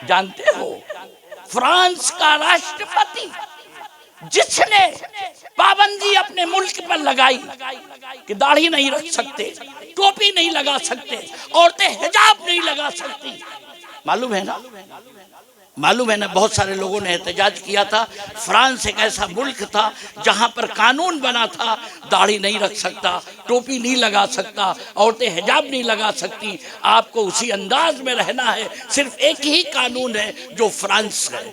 جانتے ہو فرانس کا راشٹرپتی جس نے پابندی اپنے ملک پر لگائی کہ داڑھی نہیں رکھ سکتے، ٹوپی نہیں لگا سکتے، عورتیں حجاب نہیں لگا سکتی، معلوم ہے نا، بہت سارے لوگوں نے احتجاج کیا تھا۔ فرانس ایک ایسا ملک تھا جہاں پر قانون بنا تھا داڑھی نہیں رکھ سکتا، ٹوپی نہیں لگا سکتا، عورتیں حجاب نہیں لگا سکتی، آپ کو اسی انداز میں رہنا ہے، صرف ایک ہی قانون ہے جو فرانس ہے،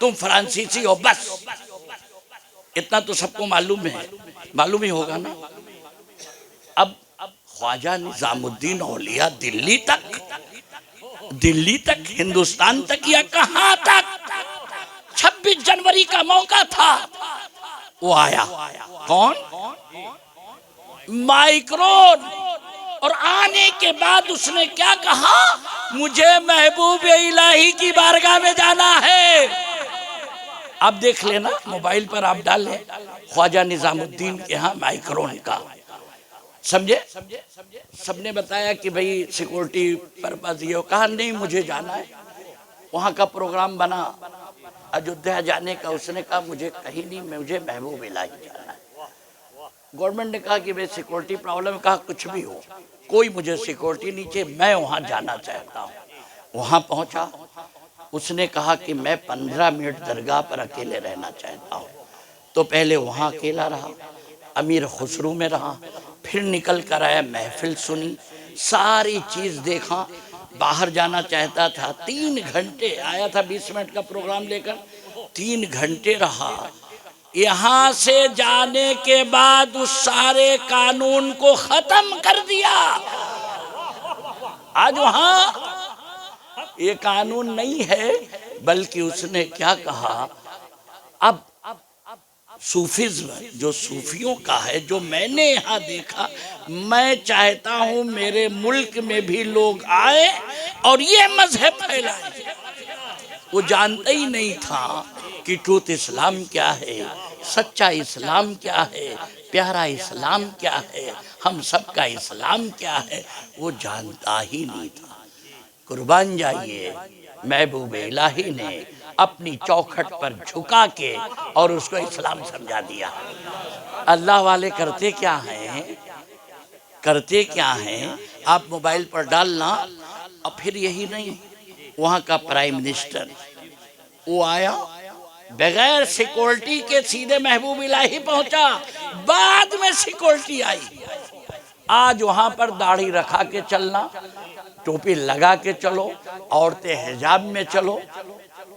تم فرانسیسی ہو بس، اتنا تو سب کو معلوم ہے، معلوم ہی ہوگا نا۔ اب خواجہ نظام الدین اولیاء دلی تک ہندوستان تک یا کہاں تک 26 جنوری کا موقع تھا، وہ آیا، کون؟ مائکرون، اور آنے کے بعد اس نے کیا کہا؟ مجھے محبوب الہی کی بارگاہ میں جانا ہے۔ آپ دیکھ لینا موبائل پر، آپ ڈال لیں خواجہ نظام الدین کے ہاں مائکرون کا، سمجھے؟ سب نے بتایا کہ بھئی سیکورٹی پرپز یہ، کہا نہیں مجھے جانا ہے، وہاں کا پروگرام بنا اجودھیا جانے کا، اس نے کہا مجھے کہیں نہیں، مجھے محبوب الہی جانا ہے۔ گورنمنٹ نے کہا کہ بھئی سیکورٹی پرابلم، کہا کچھ بھی ہو، کوئی مجھے سیکورٹی نہیں چاہیے، میں وہاں جانا چاہتا ہوں۔ وہاں پہنچا، اس نے کہا کہ میں 15 منٹ درگاہ پر اکیلے رہنا چاہتا ہوں، تو پہلے وہاں اکیلا رہا، امیر خسرو میں رہا، پھر نکل کر آیا، محفل سنی، ساری چیز دیکھا، باہر جانا چاہتا تھا، 3 گھنٹے آیا تھا، 20 منٹ کا پروگرام لے کر، 3 گھنٹے رہا۔ یہاں سے جانے کے بعد اس سارے قانون کو ختم کر دیا۔ آج وہاں یہ قانون نہیں ہے، بلکہ اس نے کیا کہا، اب صوفیزم جو صوفیوں کا ہے، جو میں نے یہاں دیکھا، میں چاہتا ہوں میرے ملک میں بھی لوگ آئے اور یہ مذہب پھیلائیں۔ وہ جانتا ہی نہیں تھا کہ ٹروتھ اسلام کیا ہے، سچا اسلام کیا ہے، پیارا اسلام کیا ہے، ہم سب کا اسلام کیا ہے، وہ جانتا ہی نہیں تھا۔ قربان جائیے، محبوب الہی نے اپنی چوکھٹ پر جھکا کے اور اس کو اسلام سمجھا دیا۔ اللہ والے کرتے کیا ہیں؟ آپ موبائل پر ڈالنا، اور پھر یہی نہیں، وہاں کا پرائم منسٹر وہ آیا بغیر سیکورٹی کے سیدھے محبوب الہی پہنچا، بعد میں سیکورٹی آئی۔ آج وہاں پر داڑھی رکھا کے چلنا، ٹوپی لگا کے چلو، عورتیں حجاب میں چلو،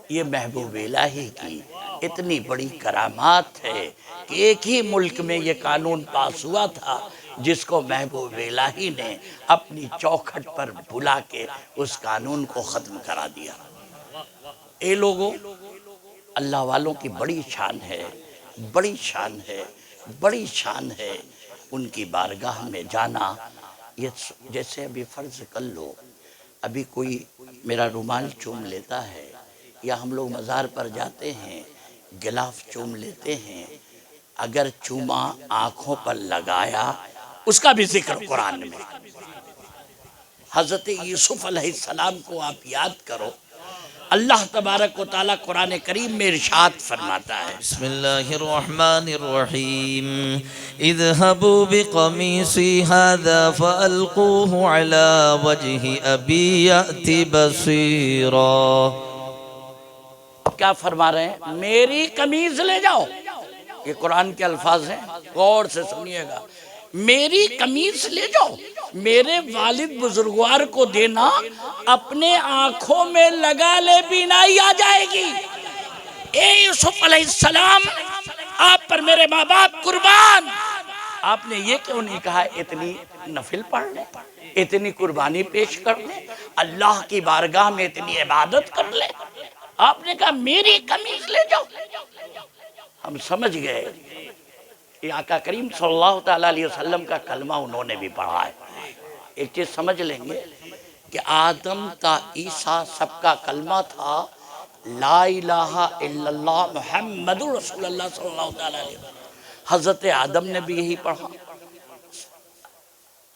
یہ محبوب الہی کی اتنی بڑی کرامات ہے کہ ایک ہی ملک میں یہ قانون پاس ہوا تھا جس کو محبوب الہی نے اپنی چوکھٹ پر بلا کے اس قانون کو ختم کرا دیا۔ اے لوگوں، اللہ والوں کی بڑی شان ہے، بڑی شان ہے، بڑی شان ہے ان کی بارگاہ میں جانا۔ یہ جیسے ابھی فرض کر لو، ابھی کوئی میرا رومال چوم لیتا ہے، یا ہم لوگ مزار پر جاتے ہیں گلاف چوم لیتے ہیں، اگر چوما آنکھوں پر لگایا، اس کا بھی ذکر قرآن میں۔ حضرت یوسف علیہ السلام کو آپ یاد کرو، اللہ تبارک و تعالیٰ قرآن کریم میں ارشاد فرماتا ہے، بسم اللہ الرحمن الرحیم اذهبوا بقمیصی هذا فألقوه على وجه ابی یأت بصیرا۔ کیا فرما رہے ہیں؟ میری قمیض لے جاؤ، یہ قرآن کے الفاظ ہیں، غور سے سنیے گا، میری قمیض لے جاؤ، میرے والد بزرگوار کو دینا، اپنے آنکھوں میں لگا لے، بینائی آ جائے گی۔ اے یوسف علیہ السلام، آپ پر میرے ماں باپ قربان، آپ نے یہ کیوں نہیں کہا اتنی نفل پڑھ لیں، اتنی قربانی پیش کر لیں، اللہ کی بارگاہ میں اتنی عبادت کر لیں؟ آپ نے کہا میری قمیض لے جاؤ۔ ہم سمجھ گئے کہ آقا کریم صلی اللہ تعالیٰ علیہ وسلم کا کلمہ انہوں نے بھی پڑھا ہے۔ ایک چیز سمجھ لیں گے کہ آدم تا عیسیٰ سب کا کلمہ تھا لا الہ الا اللہ محمد رسول اللہ صلی اللہ تعالیٰ علیہ وسلم۔ حضرت آدم نے بھی یہی پڑھا،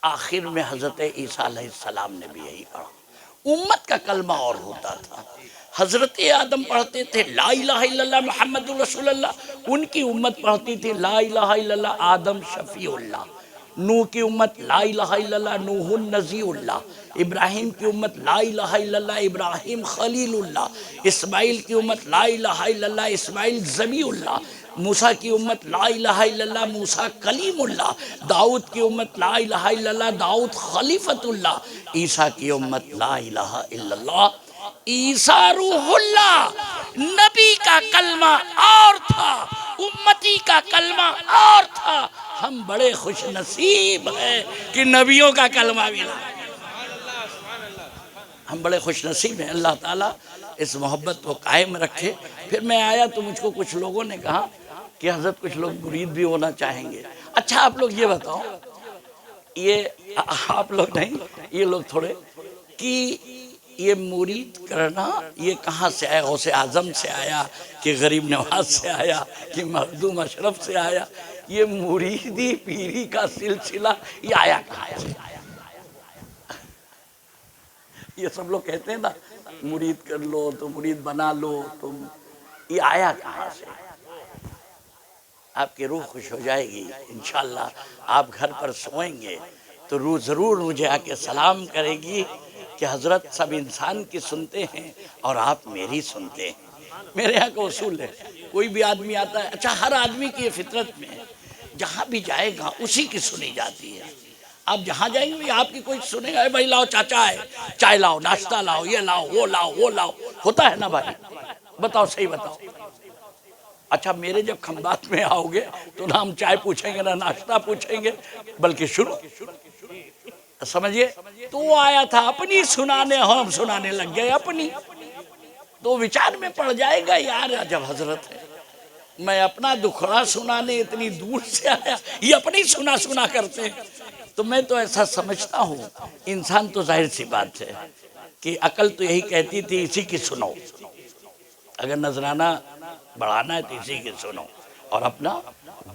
آخر میں حضرت عیسیٰ علیہ السلام نے بھی یہی پڑھا۔ امت کا کلمہ اور ہوتا تھا، حضرت آدم پڑھتے تھے لا الہ الا اللہ محمد رسول اللہ، ان کی امت پڑھتی تھی لا الہ الا اللہ آدم شفیع اللہ، نوح کی امت لا الہ الا اللہ نوح نذیر اللہ، ابراہیم کی امت لا الہ الا اللہ ابراہیم خلیل اللہ، اسماعیل کی امت لا الہ الا اللہ اسماعیل ذبیح اللہ، موسیٰ کی امت لا الہ الا اللہ موسیٰ کلیم اللہ، داؤد کی امت لا الہ الا اللہ داؤد خلیفۃ اللہ، عیسیٰ کی امت لا الہ الا اللہ عیسیٰ روح اللہ۔ نبی کا کلمہ اور تھا، امتی کا کلمہ اور تھا۔ ہم بڑے خوش نصیب ہیں کہ نبیوں کا کلمہ ملا، ہم بڑے خوش نصیب ہیں۔ اللہ تعالیٰ اس محبت کو قائم رکھے۔ پھر میں آیا تو مجھ کو کچھ لوگوں نے کہا کہ حضرت کچھ لوگ مرید بھی ہونا چاہیں گے۔ اچھا آپ لوگ یہ بتاؤ، یہ آپ لوگ نہیں، یہ لوگ تھوڑے، کہ یہ مرید کرنا یہ کہاں سے آیا؟ غوث اعظم سے آیا کہ غریب نواز سے آیا کہ مخدوم اشرف سے آیا؟ یہ مریدی پیری کا سلسلہ یہ آیا کہاں سے؟ یہ سب لوگ کہتے ہیں نا مرید کر لو تو مرید بنا لو، تم یہ آیا کہاں سے؟ آپ کی روح خوش ہو جائے گی انشاءاللہ۔ آپ گھر پر سوئیں گے تو روح ضرور مجھے آ کے سلام کرے گی کہ حضرت سب انسان کی سنتے ہیں اور آپ میری سنتے ہیں۔ میرے یہاں کا اصول ہے، کوئی بھی آدمی آتا ہے، اچھا ہر آدمی کی یہ فطرت میں ہے، جہاں بھی جائے گا اسی کی سنی جاتی ہے۔ آپ جہاں جائیں گے آپ کی کوئی سنے گا، اے بھائی لاؤ چاچا ہے، چائے لاؤ، ناشتہ لاؤ، یہ لاؤ وہ لاؤ وہ لاؤ، ہوتا ہے نا بھائی؟ بتاؤ صحیح بتاؤ۔ اچھا میرے جب کھمبات میں آؤ گے تو نہ ہم چائے پوچھیں گے نہ ناشتہ پوچھیں گے، بلکہ شروع سمجھئے تو وہ آیا تھا اپنی سنانے، ہم سنانے لگ گئے اپنی، تو وچار میں پڑ جائے گا یار جب حضرت ہے، میں اپنا دکھڑا سنانے اتنی دور سے آیا، یہ اپنی سنا کرتے ہیں۔ تو میں تو ایسا سمجھتا ہوں، انسان تو ظاہر سی بات ہے کہ عقل تو یہی کہتی تھی اسی کی سنو، اگر نذرانہ بڑھانا ہے تو اسی کی سنو، اور اپنا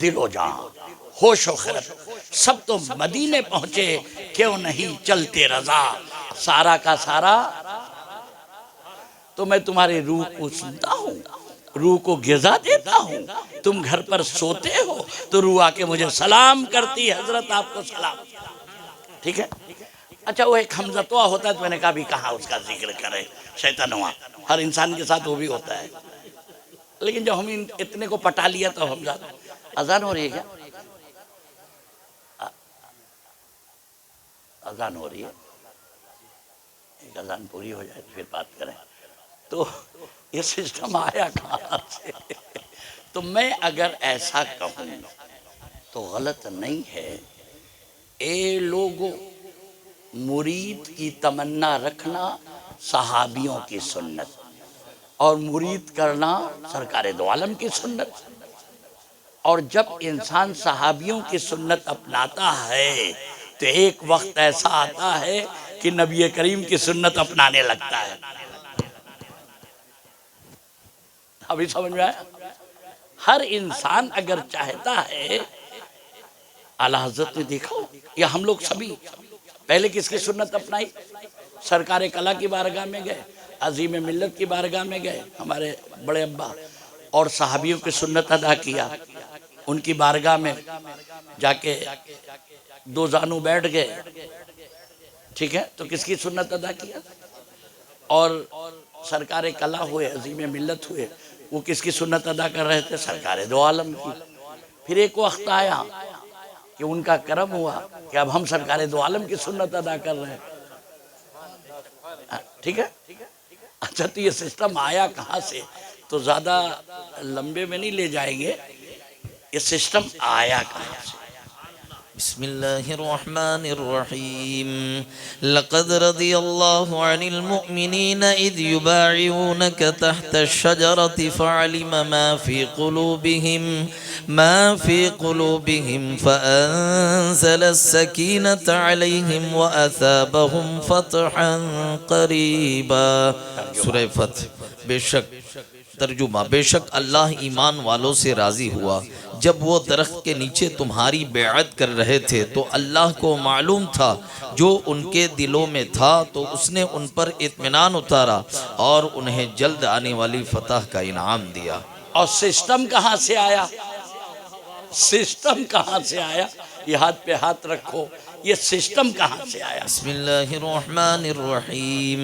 دل و جان ہوش و خرد سب تو مدینے پہنچے، کیوں نہیں چلتے رضا سارا کا سارا۔ تو میں تمہاری روح کو سنتا ہوں، روح کو غذا دیتا ہوں، تم گھر پر سوتے ہو تو روح آ کے مجھے سلام کرتی ہے، حضرت آپ کو سلام، ٹھیک ہے؟ اچھا وہ ایک حمزتوا ہوتا ہے، تو میں نے کہا بھی کہاں اس کا ذکر کرے، شیطنوا ہر انسان کے ساتھ وہ بھی ہوتا ہے، لیکن جب ہم اتنے کو پٹا لیا تو حمزہ. اذان ہو رہی ہے کیا؟ اذان ہو رہی ہے، ایک اذان پوری ہو جائے پھر بات کریں. تو یہ سسٹم آیا کہاں سے؟ تو میں اگر ایسا کہوں تو غلط نہیں ہے. اے لوگو، مرید کی تمنا رکھنا صحابیوں کی سنت، اور مرید کرنا سرکار دو عالم کی سنت. اور جب انسان صحابیوں کی سنت اپناتا ہے تو ایک وقت ایسا آتا ہے کہ نبی کریم کی سنت اپنانے لگتا ہے. ابھی سمجھ میں آیا؟ ہر انسان اگر چاہتا ہے، اعلیٰ حضرت نے دیکھا یا ہم لوگ سبھی پہلے کس کی سنت اپنائی؟ سرکار کلا کی بارگاہ میں گئے، عظیم ملت کی بارگاہ میں گئے ہمارے بڑے ابا، اور صحابیوں کی سنت ادا کیا. ان کی بارگاہ میں جا کے دو زانو بیٹھ گئے، ٹھیک ہے، تو کس کی سنت ادا کیا؟ اور سرکار کلا ہوئے، عظیم ملت ہوئے، وہ کس کی سنت ادا کر رہے تھے؟ سرکار دو عالم کی. پھر ایک وقت آیا کہ ان کا کرم ہوا کہ اب ہم سرکار دو عالم کی سنت ادا کر رہے ہیں. ٹھیک ہے. اچھا تو یہ سسٹم آیا کہاں سے؟ تو زیادہ لمبے میں نہیں لے جائیں گے، یہ سسٹم آیا کہاں سے؟ بسم الله الرحمن الرحيم. لقد رضي الله عن المؤمنين إذ يبايعونك تحت الشجرة فعلم ما في قلوبهم فأنزل السكينة عليهم وأثابهم فتحا قريبا. سورہ فتح. بے شک ترجمہ، بے شک اللہ ایمان والوں سے راضی ہوا جب وہ درخت کے نیچے تمہاری بیعت کر رہے تھے تو اللہ کو معلوم تھا جو ان کے دلوں میں تھا، تو اس نے ان پر اطمینان اتارا اور انہیں جلد آنے والی فتح کا انعام دیا. اور سسٹم کہاں سے آیا؟ سسٹم کہاں سے آیا؟ یہ ہاتھ پہ ہاتھ رکھو، یہ سسٹم کہاں سے آیا؟ بسم اللہ الرحمن الرحیم.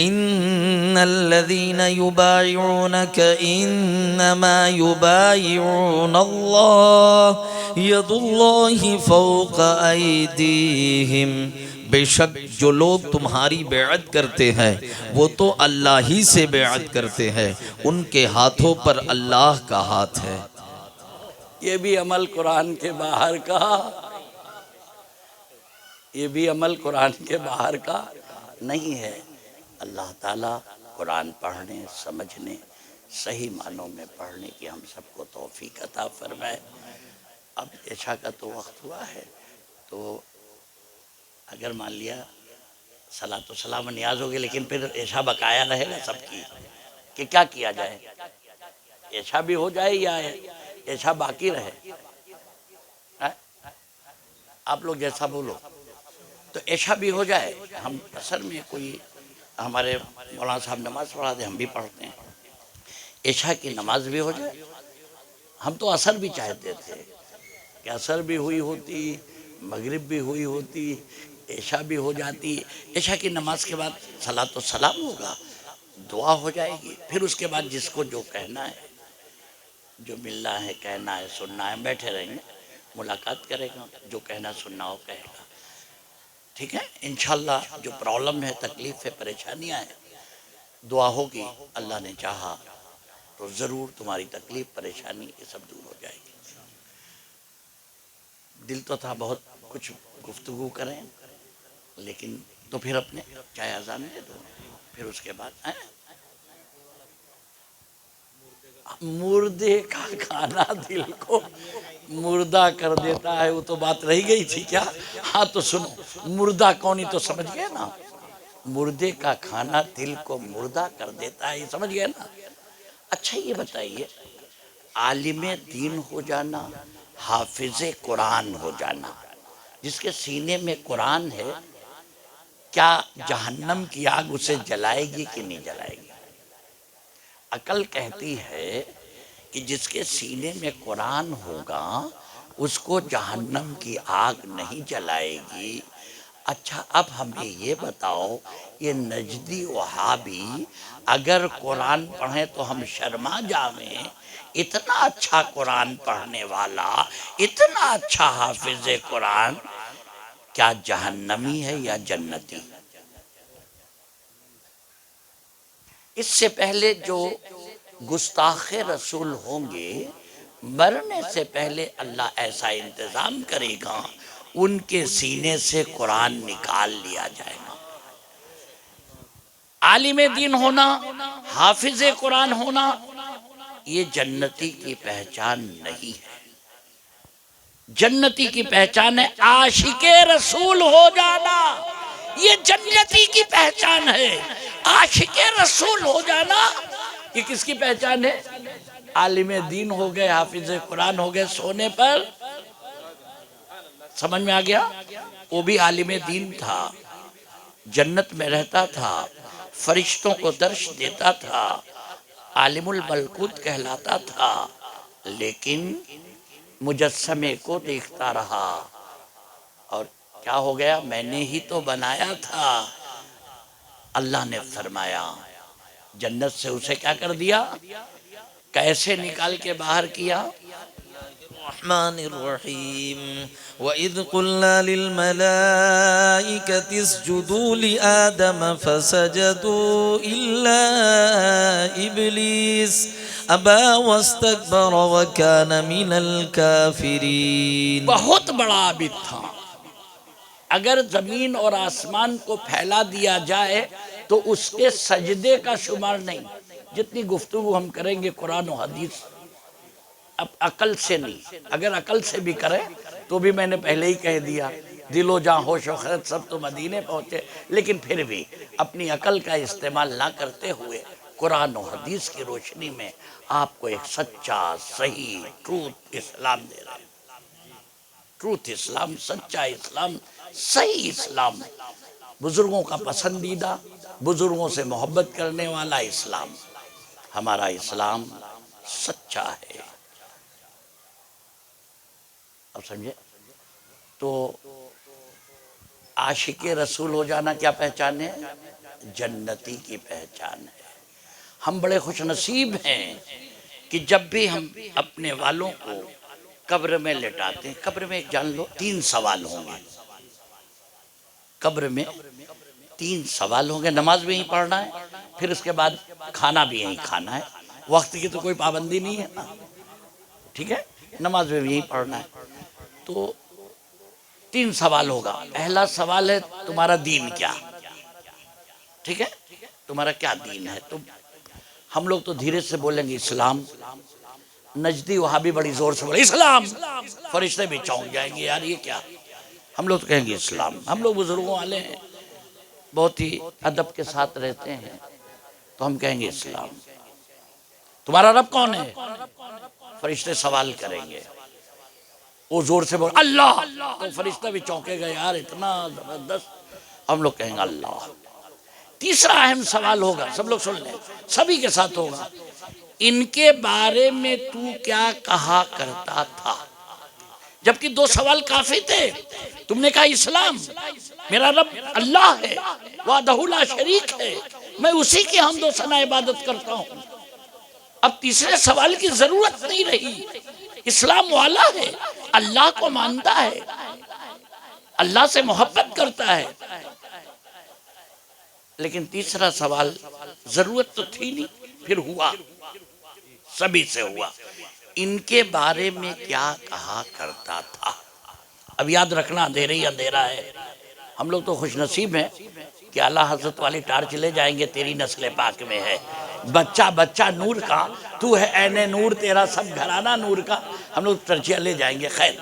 ان الذین یبایعونک انما یبایعون اللہ ید اللہ فوق ایدیہم. بے شک جو لوگ تمہاری بیعت کرتے ہیں وہ تو اللہ ہی سے بیعت کرتے ہیں، ان کے ہاتھوں پر اللہ کا ہاتھ ہے. یہ بھی عمل قرآن کے باہر کا، یہ بھی عمل قرآن کے باہر کا نہیں ہے. اللہ تعالیٰ قرآن پڑھنے، سمجھنے، صحیح معنوں میں پڑھنے کی ہم سب کو توفیق عطا فرمائے. اب عشاء کا تو وقت ہوا ہے، تو اگر مان لیا صلاۃ و سلام و نیاز ہوگی، لیکن پھر عشاء بقایا رہے گا سب کی کہ کیا کیا جائے؟ عشاء بھی ہو جائے یا عشاء باقی رہے؟ آپ لوگ جیسا بولو. تو عشاء بھی ہو جائے، ہم اصل میں کوئی ہمارے مولانا صاحب نماز پڑھا دیں، ہم بھی پڑھتے ہیں. عشاء کی نماز بھی ہو جائے. ہم تو عصر بھی چاہتے تھے کہ عصر بھی ہوئی ہوتی، مغرب بھی ہوئی ہوتی، عشاء بھی ہو جاتی. عشاء کی نماز کے بعد صلاۃ و سلام ہوگا، دعا ہو جائے گی، پھر اس کے بعد جس کو جو کہنا ہے، جو ملنا ہے، کہنا ہے، سننا ہے، بیٹھے رہیں گے، ملاقات کرے گا، جو کہنا سننا ہو کہے گا. ٹھیک ہے. انشاءاللہ جو پرابلم ہے، تکلیف ہے، پریشانیاں ہیں، دعا ہوگی، اللہ نے چاہا تو ضرور تمہاری تکلیف، پریشانی یہ سب دور ہو جائے گی. دل تو تھا بہت کچھ گفتگو کریں، لیکن تو پھر اپنے چاہے اذان دے دو، پھر اس کے بعد مردے کا کھانا دل کو مردہ کر دیتا ہے. وہ تو بات رہ گئی تھی کیا؟ ہاں تو سنو، مردہ کونی تو سمجھ گئے نا. مردے کا کھانا دل کو مردہ کر دیتا ہے، یہ سمجھ گئے نا. اچھا یہ بتائیے، عالم دین ہو جانا، حافظ قرآن ہو جانا، جس کے سینے میں قرآن ہے، کیا جہنم کی آگ اسے جلائے گی کہ نہیں جلائے گی؟ عقل کہتی ہے کہ جس کے سینے میں قرآن ہوگا اس کو جہنم کی آگ نہیں جلائے گی. اچھا اب ہمیں یہ بتاؤ، یہ نجدی وہابی اگر قرآن پڑھیں تو ہم شرما جاویں؟ اتنا اچھا قرآن پڑھنے والا، اتنا اچھا حافظ قرآن، کیا جہنمی ہے یا جنتی؟ اس سے پہلے جو گستاخ رسول ہوں گے، مرنے سے پہلے اللہ ایسا انتظام کرے گا، ان کے سینے سے قرآن نکال لیا جائے گا۔ عالم دین ہونا، حافظ قرآن ہونا، یہ جنتی کی پہچان نہیں ہے۔ جنتی کی پہچان ہے عاشق رسول ہو جانا، یہ جنتی کی پہچان ہے۔ عاشق رسول ہو جانا یہ کس کی پہچان ہے؟ عالم دین ہو گئے، حافظ قرآن ہو گئے سونے پر۔ سمجھ میں آ گیا؟ وہ بھی عالم دین تھا، جنت میں رہتا تھا، فرشتوں کو درش دیتا تھا، عالم الملکوت کہلاتا تھا، لیکن مجسمے کو دیکھتا رہا، اور کیا ہو گیا؟ میں نے ہی تو بنایا تھا۔ اللہ نے فرمایا جنت سے اسے کیا کر دیا؟ کیسے نکال کے باہر کیا؟ الرحمن الرحیم وَإِذْ قُلْنَا لِلْمَلَائِكَةِ اسْجُدُوا لِآدَمَ فَسَجَدُوا إِلَّا إِبْلِيسَ أَبَى وَاسْتَكْبَرَ وَكَانَ مِنَ الْكَافِرِينَ۔ بہت بڑا عابد تھا، اگر زمین اور آسمان کو پھیلا دیا جائے تو اس کے سجدے کا شمار نہیں۔ جتنی گفتگو ہم کریں گے قرآن و حدیث، اب عقل سے نہیں، اگر عقل سے بھی کریں تو بھی میں نے پہلے ہی کہہ دیا، دل و جاں ہوش و خرد سب تو مدینے پہنچے، لیکن پھر بھی اپنی عقل کا استعمال نہ کرتے ہوئے قرآن و حدیث کی روشنی میں آپ کو ایک سچا صحیح ٹروتھ اسلام دے رہے ہیں۔ ٹروتھ اسلام، سچا اسلام، صحیح اسلام، بزرگوں کا پسندیدہ، بزرگوں سے محبت کرنے والا اسلام، ہمارا اسلام سچا ہے۔ اب سمجھے؟ تو عاشق رسول ہو جانا کیا پہچان ہے؟ جنتی کی پہچان ہے۔ ہم بڑے خوش نصیب ہیں کہ جب بھی ہم اپنے والوں کو قبر میں لٹاتے ہیں، قبر میں ایک جان لو 3 سوال ہوں گے، قبر میں 3 سوال ہوں گے، نماز بھی یہیں پڑھنا ہے، پھر اس کے بعد کھانا بھی یہیں کھانا ہے، وقت کی تو کوئی پابندی نہیں ہے، ٹھیک ہے، نماز بھی یہیں پڑھنا ہے۔ تو 3 سوال ہوگا۔ پہلا سوال ہے تمہارا دین کیا؟ ٹھیک ہے، تمہارا کیا دین ہے؟ تو ہم لوگ تو دھیرے سے بولیں گے اسلام، نجدی وہابی بڑی زور سے بولے اسلام، فرشتے بھی چونک جائیں گے، یار یہ کیا؟ ہم لوگ تو کہیں گے اسلام۔ ہم لوگ بزرگوں والے ہیں، بہت ہی ادب کے ساتھ رہتے ہیں، تو ہم کہیں گے اسلام۔ تمہارا رب کون ہے؟ فرشتے سوال کریں گے، وہ زور سے بول اللہ، تو فرشتہ بھی چونکے گا، یار اتنا زبردست، ہم لوگ کہیں گے اللہ۔ تیسرا اہم سوال ہوگا، سب لوگ سن لیں، سبھی کے ساتھ ہوگا، ان کے بارے میں تو کیا کہا کرتا تھا؟ جبکہ 2 سوال کافی تھے، تم نے کہا اسلام، میرا رب اللہ ہے، وحدہ لا شریک ہے، میں اسی کی حمد و ثنا عبادت کرتا ہوں۔ اب تیسرے سوال کی ضرورت نہیں رہی، اسلام والا ہے، اللہ کو مانتا ہے، اللہ سے محبت کرتا ہے، لیکن تیسرا سوال ضرورت تو تھی نہیں، پھر ہوا، سبھی سے ہوا، ان کے بارے میں کیا کہا کرتا تھا؟ اب یاد رکھنا اندھیرا ہی اندھیرا ہے۔ ہم لوگ تو خوش نصیب ہیں کہ اعلیٰ حضرت والی ٹارچ لے جائیں گے، تیری نسل پاک میں ہے، بچہ بچہ نور کا، تو ہے عین نور، تیرا سب گھرانہ نور کا، ہم لوگ ٹرچیاں لے جائیں گے۔ خیر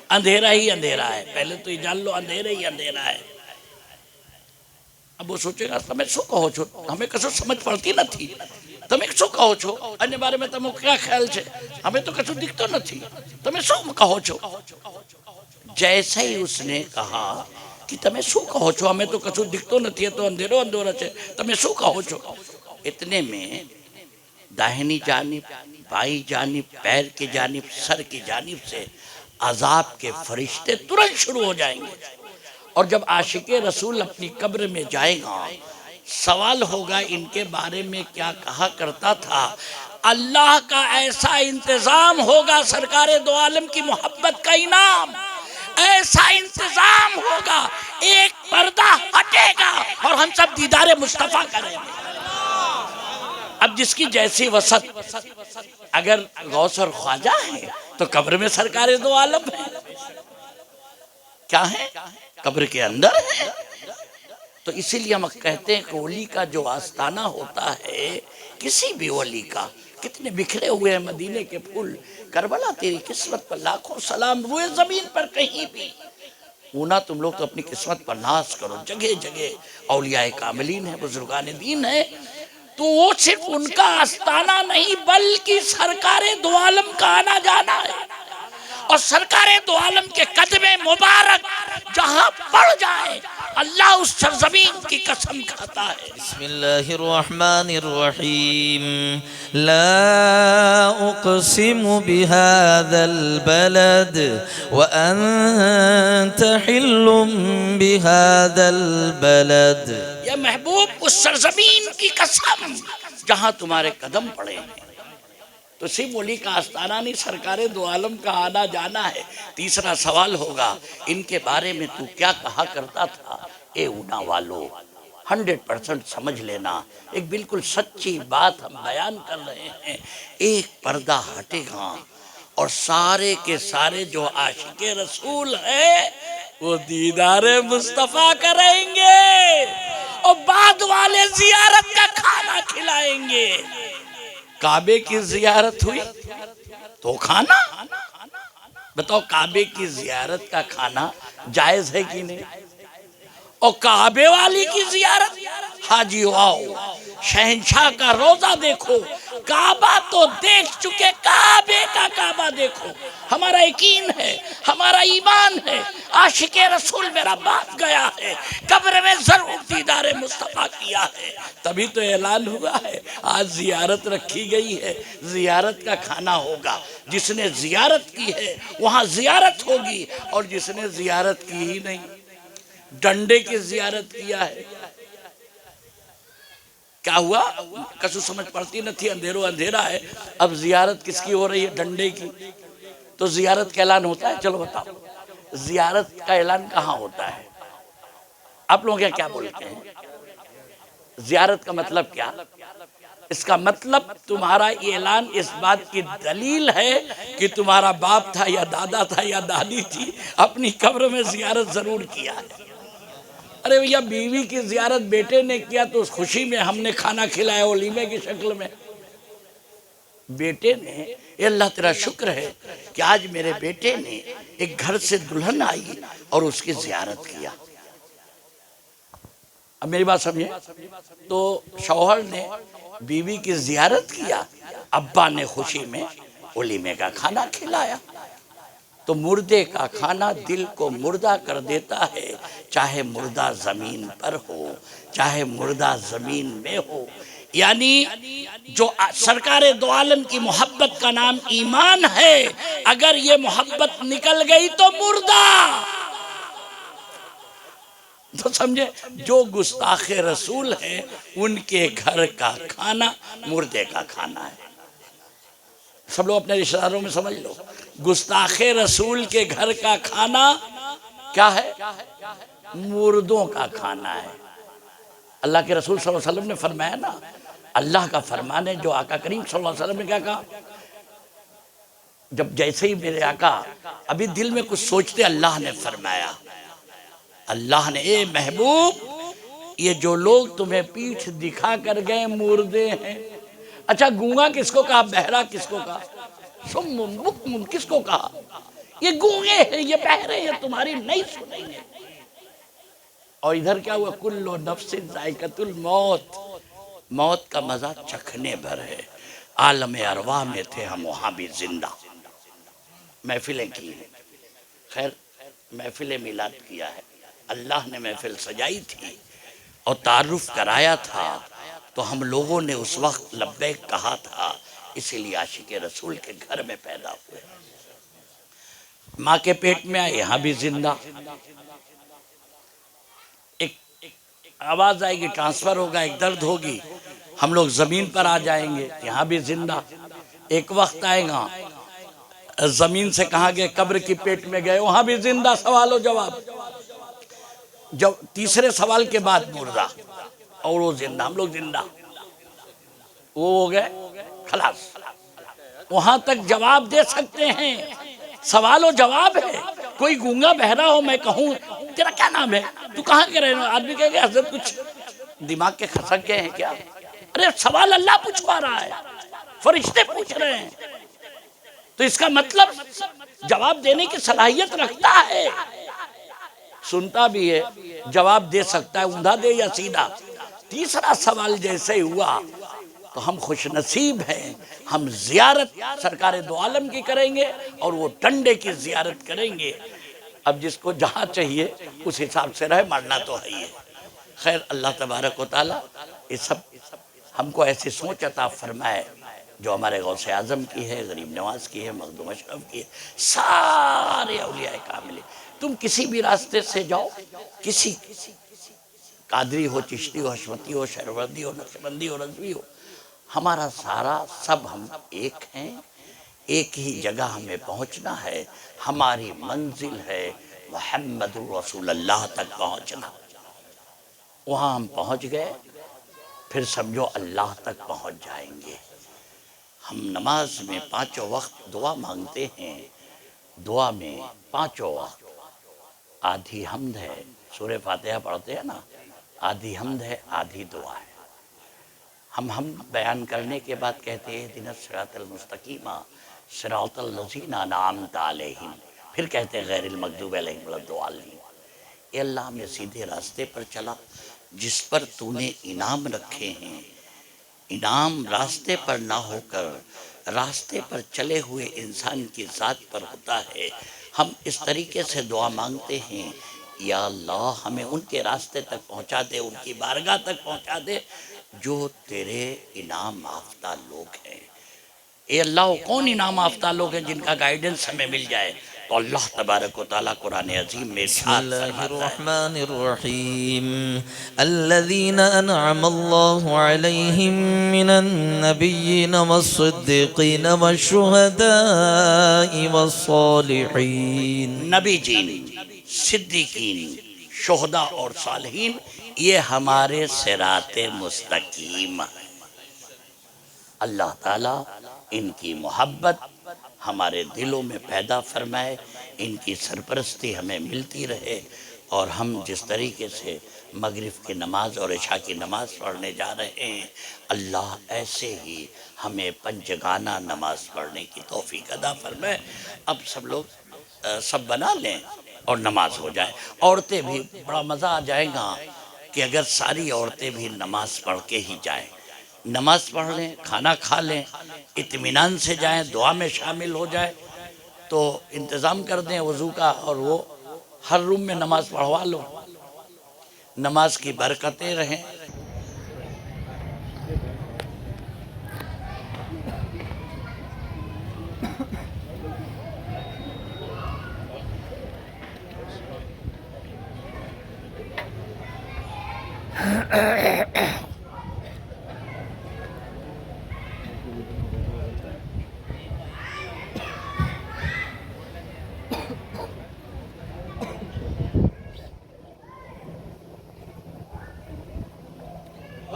اندھیرا ہی اندھیرا ہے، پہلے تو یہ جان لو اندھیرا ہی اندھیرا ہے۔ اب وہ سوچے گا تمہیں شو کہو چھو، ہمیں کسو سمجھ پڑتی نہ تھی، تمہیں شو کہو چھو، انہیں بارے میں تمہیں کیا خیال چھے، ہمیں تو کسو دکھتو نہ تھی، تمہیں شو کہو چھو۔ جیسے ہی اس نے کہا کہ تمہیں شو کہو چھو، ہمیں تو کسو دکھتو نہ تھی، تو اندھیرو اندھورا چھے، تمہیں شو کہو چھو۔ اتنے میں داہنی جانب، بائیں جانب، پیر کی جانب، سر کی جانب سے عذاب کے فرشتے ترنت شروع ہو جائیں گے، اور جب عاشق رسول اپنی قبر میں جائے گا سوال ہوگا ان کے بارے میں کیا کہا کرتا تھا، اللہ کا ایسا انتظام ہوگا، سرکار دو عالم کی محبت کا انعام، ایسا انتظام ہوگا، ایک پردہ ہٹے گا اور ہم سب دیدار مصطفیٰ کریں گے۔ اب جس کی جیسی وسعت، اگر غوث اور خواجہ ہے تو قبر میں سرکار دو عالم ہے، کیا ہے؟ قبر کے اندر ہے۔ تو اسی لیے ہم کہتے ہیں کہ ولی کا جو آستانہ ہوتا ہے، کسی بھی ولی کا، کتنے بکھرے ہوئے ہیں مدینے کے پھول، کربلا تیری قسمت پر لاکھوں سلام، روئے زمین پر کہیں بھی اونا تم لوگ تو اپنی قسمت پر ناز کرو، جگہ جگہ اولیاء کاملین ہیں، بزرگان دین ہیں، تو وہ صرف ان کا آستانہ نہیں بلکہ سرکار دو عالم کا آنا جانا ہے، اور سرکار دو عالم کے قدم مبارک جہاں پڑ جائے اللہ اس سرزمین کی قسم کھاتا ہے۔ بسم اللہ الرحمن الرحیم لا اقسم بهذا البلد وانت حل بهذا البلد، یہ محبوب اس سرزمین کی قسم جہاں تمہارے قدم پڑے ہیں۔ تو صرف ولی کا آستانہ نہیں، سرکار دو عالم کا آنا جانا ہے۔ تیسرا سوال ہوگا ان کے بارے میں تو کیا کہا کرتا تھا؟ اے اونا والو 100% سمجھ لینا، ایک بالکل سچی بات ہم بیان کر رہے ہیں، ایک پردہ ہٹے گا اور سارے کے سارے جو عاشق رسول ہیں وہ دیدار مصطفیٰ کریں گے اور بعد والے زیارت کا کھانا کھلائیں گے۔ کعبے کی زیارت ہوئی تو کھانا، بتاؤ کعبے کی زیارت کا کھانا جائز ہے کہ نہیں؟ اور کعبے والی کی زیارت، حاجی آؤ شہنشاہ کا روزہ دیکھو، کعبہ تو دیکھ چکے، کعبے کا کعبہ دیکھو۔ ہمارا یقین ہے، ہمارا ایمان ہے، عاشق رسول میرا باپ گیا ہے، قبر میں ضرور دیدار مصطفیٰ کیا ہے، تبھی تو اعلان ہوا ہے آج زیارت رکھی گئی ہے، زیارت کا کھانا ہوگا۔ جس نے زیارت کی ہے وہاں زیارت ہوگی، اور جس نے زیارت کی ہی نہیں، ڈنڈے کی زیارت کیا ہے، کیا ہوا؟ کسو سمجھ پڑتی نہ تھی، اندھیرو اندھیرا ہے، اب زیارت کس کی ہو رہی ہے؟ ڈنڈے کی۔ تو زیارت کا اعلان ہوتا ہے؟ چلو بتاؤ زیارت کا اعلان کہاں ہوتا ہے؟ آپ لوگ کیا بولتے ہیں؟ زیارت کا مطلب کیا؟ اس کا مطلب تمہارا اعلان اس بات کی دلیل ہے کہ تمہارا باپ تھا یا دادا تھا یا دادی تھی، اپنی قبر میں زیارت ضرور کیا ہے۔ ارے بھیا بیوی کی زیارت بیٹے نے کیا تو اس خوشی میں ہم نے کھانا کھلایا ولیمے کی شکل میں۔ بیٹے نے، اے اللہ تیرا شکر ہے کہ آج میرے بیٹے نے ایک گھر سے دلہن آئی اور اس کی زیارت کیا۔ اب میری بات سمجھیں، تو شوہر نے بیوی کی زیارت کیا، ابا نے خوشی میں ولیمے کا کھانا کھلایا۔ تو مردے کا کھانا دل کو مردہ کر دیتا ہے، چاہے مردہ زمین پر ہو چاہے مردہ زمین میں ہو۔ یعنی جو سرکار دو عالم کی محبت کا نام ایمان ہے، اگر یہ محبت نکل گئی تو مردہ۔ تو سمجھے جو گستاخ رسول ہیں ان کے گھر کا کھانا مردے کا کھانا ہے۔ سب لوگ اپنے رشتہ داروں میں سمجھ لو، گستاخ رسول کے گھر کا کھانا کیا ہے؟ مردوں کا کھانا ہے۔ اللہ کے رسول صلی اللہ علیہ وسلم نے فرمایا نا، اللہ کا فرمان ہے، جو آقا کریم صلی اللہ علیہ وسلم نے کیا کہا؟ جب جیسے ہی میرے آقا ابھی دل میں کچھ سوچتے، اللہ نے فرمایا، اللہ نے، اے محبوب یہ جو لوگ تمہیں پیٹھ دکھا کر گئے مردے ہیں۔ اچھا گونگا کس کو کہا؟ بہرا کس کو کہا؟ سم بکم کس کو کہا؟ یہ گونگے ہیں، یہ بہرے ہیں، تمہاری نہیں سنیں گے۔ اور ادھر کیا ہوا؟ کل نفس ذائقۃ الموت، موت کا مزہ چکھنے بھر ہے۔ عالم ارواح میں تھے ہم، وہاں بھی زندہ محفلیں کی ہیں۔ خیر محفل میلاد کیا ہے، اللہ نے محفل سجائی تھی اور تعارف کرایا تھا، تو ہم لوگوں نے اس وقت لبیک کہا تھا، اسی لیے عاشق رسول کے گھر میں پیدا ہوئے، ماں کے پیٹ میں آئے، یہاں بھی زندہ۔ آواز آئے گی، ٹرانسفر ہوگا، ایک درد ہوگی، ہم لوگ زمین پر آ جائیں گے، یہاں بھی زندہ۔ ایک وقت آئے گا زمین سے کہاں گئے، قبر کی پیٹ میں گئے، وہاں بھی زندہ، سوال و جواب۔ جب تیسرے سوال کے بعد مردہ اور وہ زندہ، ہم لوگ زندہ، وہ ہو گئے خلاص۔ وہاں تک جواب دے سکتے ہیں، سوال و جواب ہے۔ کوئی گونگا بہرا ہو، میں کہوں تیرا کیا نام ہے، تو کہاں کے رہنے، آدمی کہے گا حضرت کچھ دماغ کے کھسک گئے ہیں کیا؟ ارے سوال اللہ پوچھوا رہا ہے، فرشتے پوچھ رہے ہیں، تو اس کا مطلب جواب دینے کی صلاحیت رکھتا ہے، سنتا بھی ہے، جواب دے سکتا ہے، اوندا دے یا سیدھا۔ تیسرا سوال جیسے ہوا تو ہم خوش نصیب ہیں، ہم زیارت سرکار دو عالم کی کریں گے اور وہ ڈنڈے کی زیارت کریں گے۔ اب جس کو جہاں چاہیے اس حساب سے رہے، مرنا تو ہے ہی ہے۔ خیر، اللہ تبارک و تعالیٰ یہ سب ہم کو ایسی سوچ عطا فرمائے جو ہمارے غوث اعظم کی ہے، غریب نواز کی ہے، مخدوم اشرف کی ہے، سارے اولیاء کامل۔ تم کسی بھی راستے سے جاؤ، کسی قادری ہو، چشتی ہو، حشمتی ہو، شہروردی ہو، نقشبندی ہو، رضوی ہو، ہمارا سارا سب ہم ایک ہیں، ایک ہی جگہ ہمیں پہنچنا ہے، ہماری منزل ہے محمد الرسول اللہ تک پہنچنا۔ وہاں ہم پہنچ گئے، پھر سمجھو اللہ تک پہنچ جائیں گے۔ ہم نماز میں پانچوں وقت دعا مانگتے ہیں، دعا میں پانچوں وقت آدھی حمد ہے، سورہ فاتحہ پڑھتے ہیں نا، آدھی حمد ہے، آدھی دعا ہے۔ ہم بیان کرنے کے بعد کہتے ہیں اہدنا الصراط المستقیم صراط الذین انعمت علیہم، پھر کہتے ہیں غیر المغضوب علیہم ولا الضالین۔ اے اللہ ہمیں سیدھے راستے پر چلا جس پر تو نے انعام رکھے ہیں۔ انعام راستے پر نہ ہو کر راستے پر چلے ہوئے انسان کی ذات پر ہوتا ہے۔ ہم اس طریقے سے دعا مانگتے ہیں، یا اللہ ہمیں ان کے راستے تک پہنچا دے، ان کی بارگاہ تک پہنچا دے جو تیرے انعام یافتہ لوگ ہیں۔ اے اللہ وہ کون انعام یافتہ لوگ ہیں جن کا گائیڈنس ہمیں مل جائے؟ تو اللہ تبارک و تعالیٰ قرآن عظیم میں بسم ارشاد اللہ فرماتا ہے، الرحمن الرحیم الذین انعم اللہ علیہم من النبیین والصدیقین والشہداء والصالحین۔ نبی جین، صدیقین، شہداء اور صالحین، یہ ہمارے صراط مستقیم ہیں۔ اللہ تعالیٰ ان کی محبت ہمارے دلوں میں پیدا فرمائے، ان کی سرپرستی ہمیں ملتی رہے، اور ہم جس طریقے سے مغرب کی نماز اور عشاء کی نماز پڑھنے جا رہے ہیں، اللہ ایسے ہی ہمیں پنجگانہ نماز پڑھنے کی توفیق عطا فرمائے۔ اب سب لوگ سب بنا لیں اور نماز ہو جائے۔ عورتیں بھی، بڑا مزہ آ جائے گا کہ اگر ساری عورتیں بھی نماز پڑھ کے ہی جائیں، نماز پڑھ لیں، کھانا کھا لیں، اطمینان سے جائیں، دعا میں شامل ہو جائے، تو انتظام کر دیں وضو کا اور وہ ہر روم میں نماز پڑھوا لو، نماز کی برکتیں رہیں۔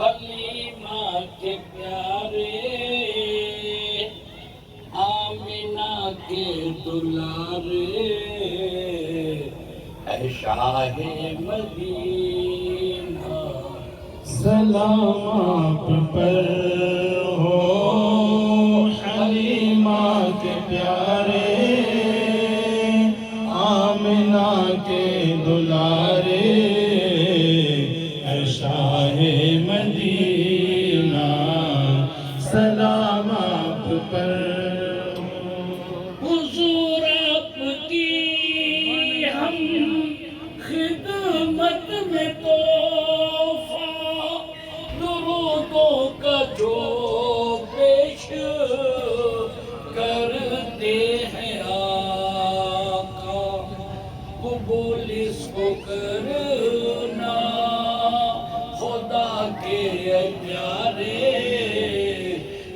حلیمہ کے پیارے، آمنہ کے دلارے، اے شاہ مدینہ سلام آپ پر ہو، حلیمہ کے پیارے، آمنہ کے دلارے، اے شاہ مدینہ سلام آپ پر ہو۔ حضور آپ کی ہم خدمت میں تحفہ درودوں کا جو پیش کرتے ہیں آقا، قبول اس کو کرنا کے پیارے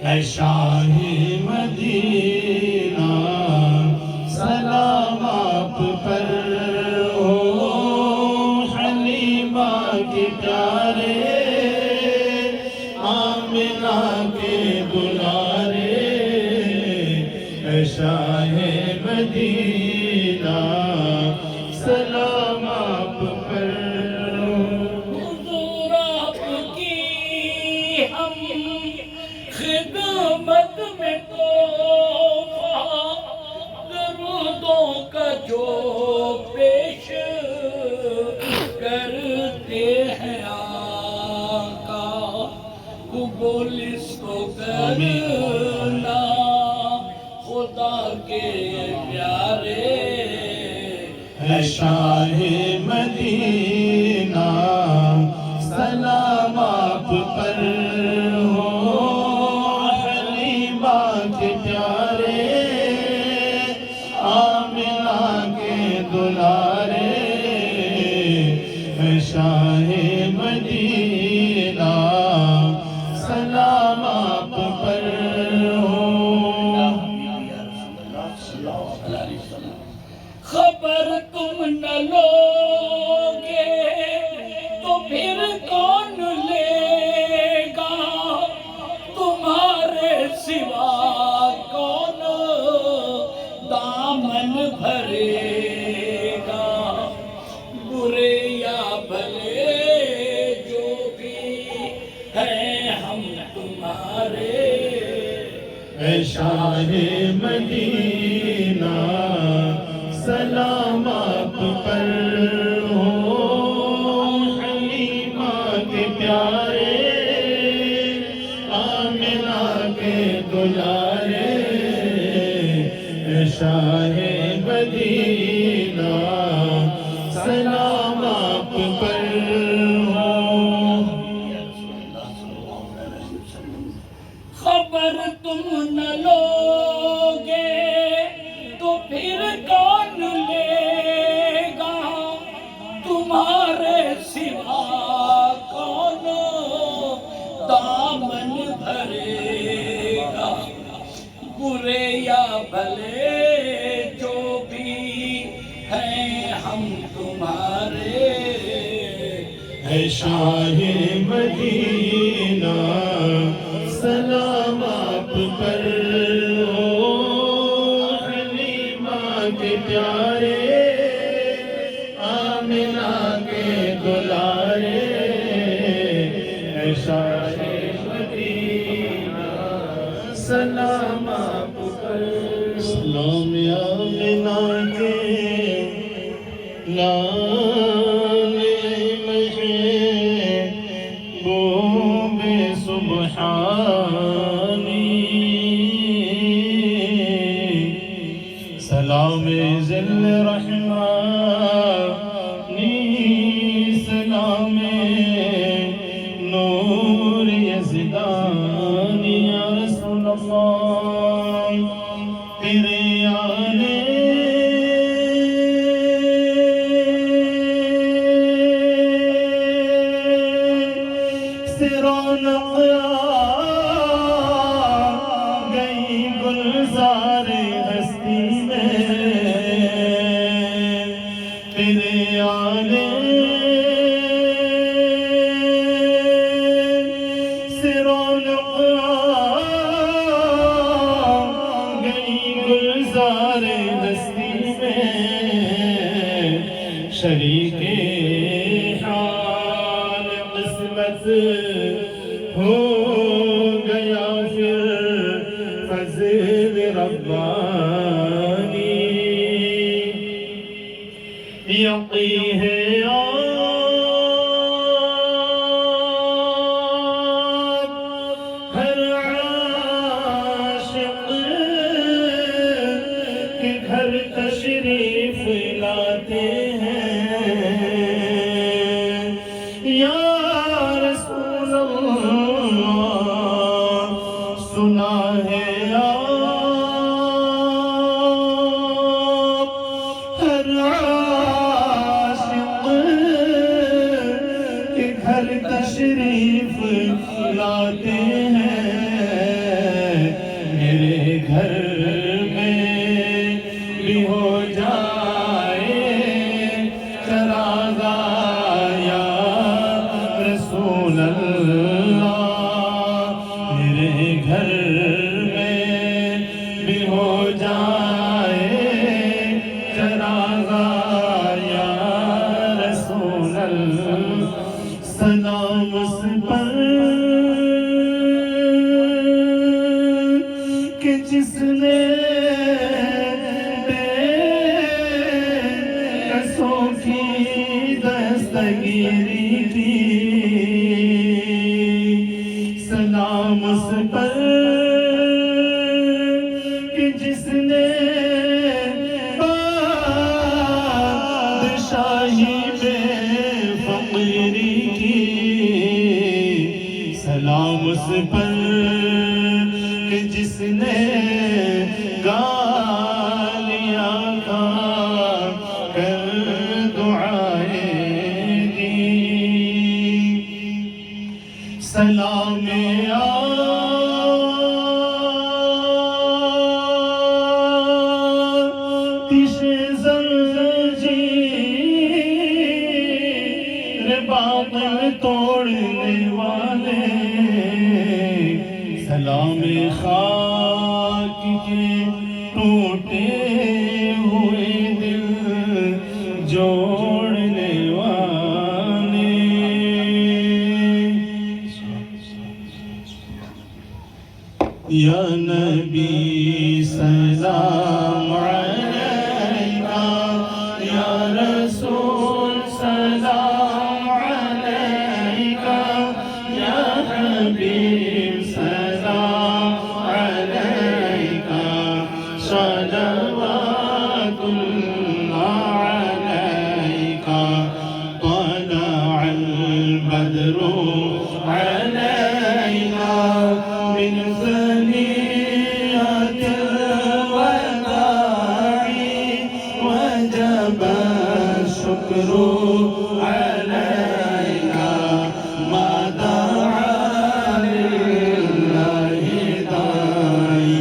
اے شاہ مدینہ سلام آپ پر ہو حلیمہ کے پیارے آمنہ کے دلارے اے شاہ مدینہ سلام آپ پر حضور آپ کی ہم خدمت میں تحفہ درودوں کا جو پیش کرتے ہیں آقا قبول اس کو کرنا خدا کے پیارے اے شاہ مدینہ سلام آپ پر ہو حلیمہ کے پیارے آمنہ کے دلارے اے شاہ مدینہ سلام آپ پر ہو خبر تم نہ لوگے تو پھر کون لے گا تمہارے سوا کون دامن بھرے گا برے یا بھلے جو بھی ہیں ہم تمہارے اے شاہ مدینہ سلام آپ پر ہو حلیمہ کے پیارے آمنہ کے دلارے اے شاہ مدینہ سلام آپ پر ہو خبر تم نہ لوگے تو پھر کون لے گا تمہارے سوا کون دامن بھرے گا برے یا بھلے جو بھی ہیں ہم تمہارے اے شاہ مدینہ سلام آپ پر ہو حلیمہ کے پیارے آمنہ کے دلارے اے شاہ مدینہ سلام آپ پر سلام آمنہ کے لانے محبوب سبحانی سلام ذل رحمانی سلام نور یزدانی یا رسول اللہ تیرے آنے سے رونق گئی گلزار ہستی میں تیرے آنے سے رونق گئی گلزار ہستی میں شریک حال قسمت ہو گیا پھر فضل ربانی یقی ہے آپ ہر عاشق کے گھر تشریف لاتے ہیں یا رسول اللہ سنا ہے آپ ہر عاشق کے گھر تشریف لاتے ہیں میرے گھر میں بھی ہو جائے چراغا یا رسول اللہ میرے گھر میں بھی ہو جائے چراغا یا رسول اللہ سلام اس پر کہ جس نے کسوں کی دستگیری کی سلام اس پر کہ جس نے بادشاہی میں فقیری کی سلام اس پر کہ جس نے گالیاں کھا کر دعائیں دی سلام آتش زنجیر باطل توڑنے والے سلام خاک کے ٹوٹے ہوئے دل جوڑنے والے یا نبی سلام علیکہ یا رسول سلام علیکہ یا حبیب سلام علیکہ صلوات اللہ علیکہ طلع البدر علیکہ من ثنيات الوداع وجب الشكر عليك ما دعا لله داعي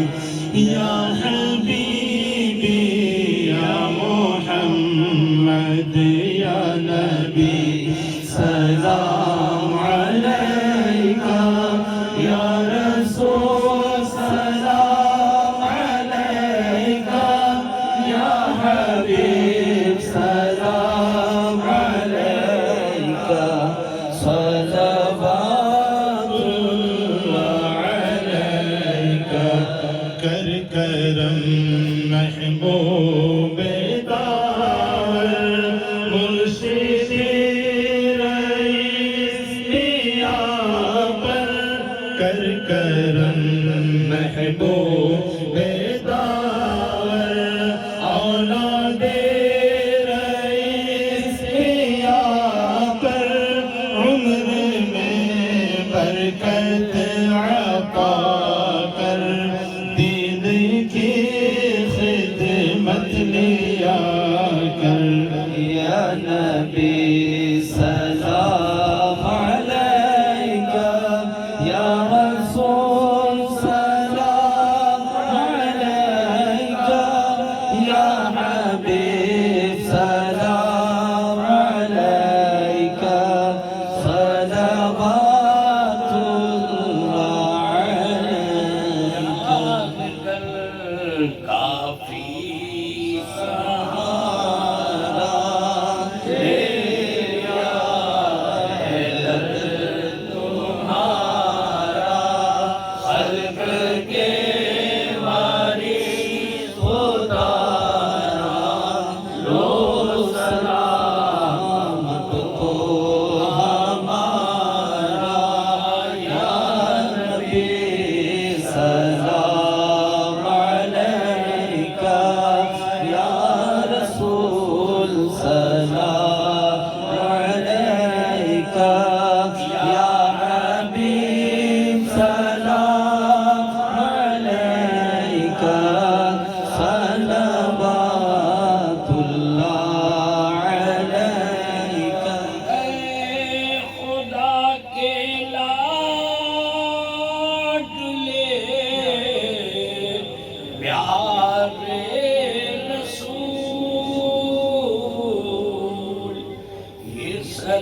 يا حبيبي يا محمد يا نبي سلام عليك يا رسول سلام عليك يا حبيب سلام عليك صلوات الله عليك کر کرم محبوب دار مرشد رئیس پیا پر کر کرم محبوب دار اولاد رئیس پیا پر عمر میں برکت عطا کر دین کی خدمت لیا کر یا نبی سلام علیکہ یا رسول سلام علیکہ یا حبیب سلام علیکہ صلوات اللہ علیکہ کافی سہارا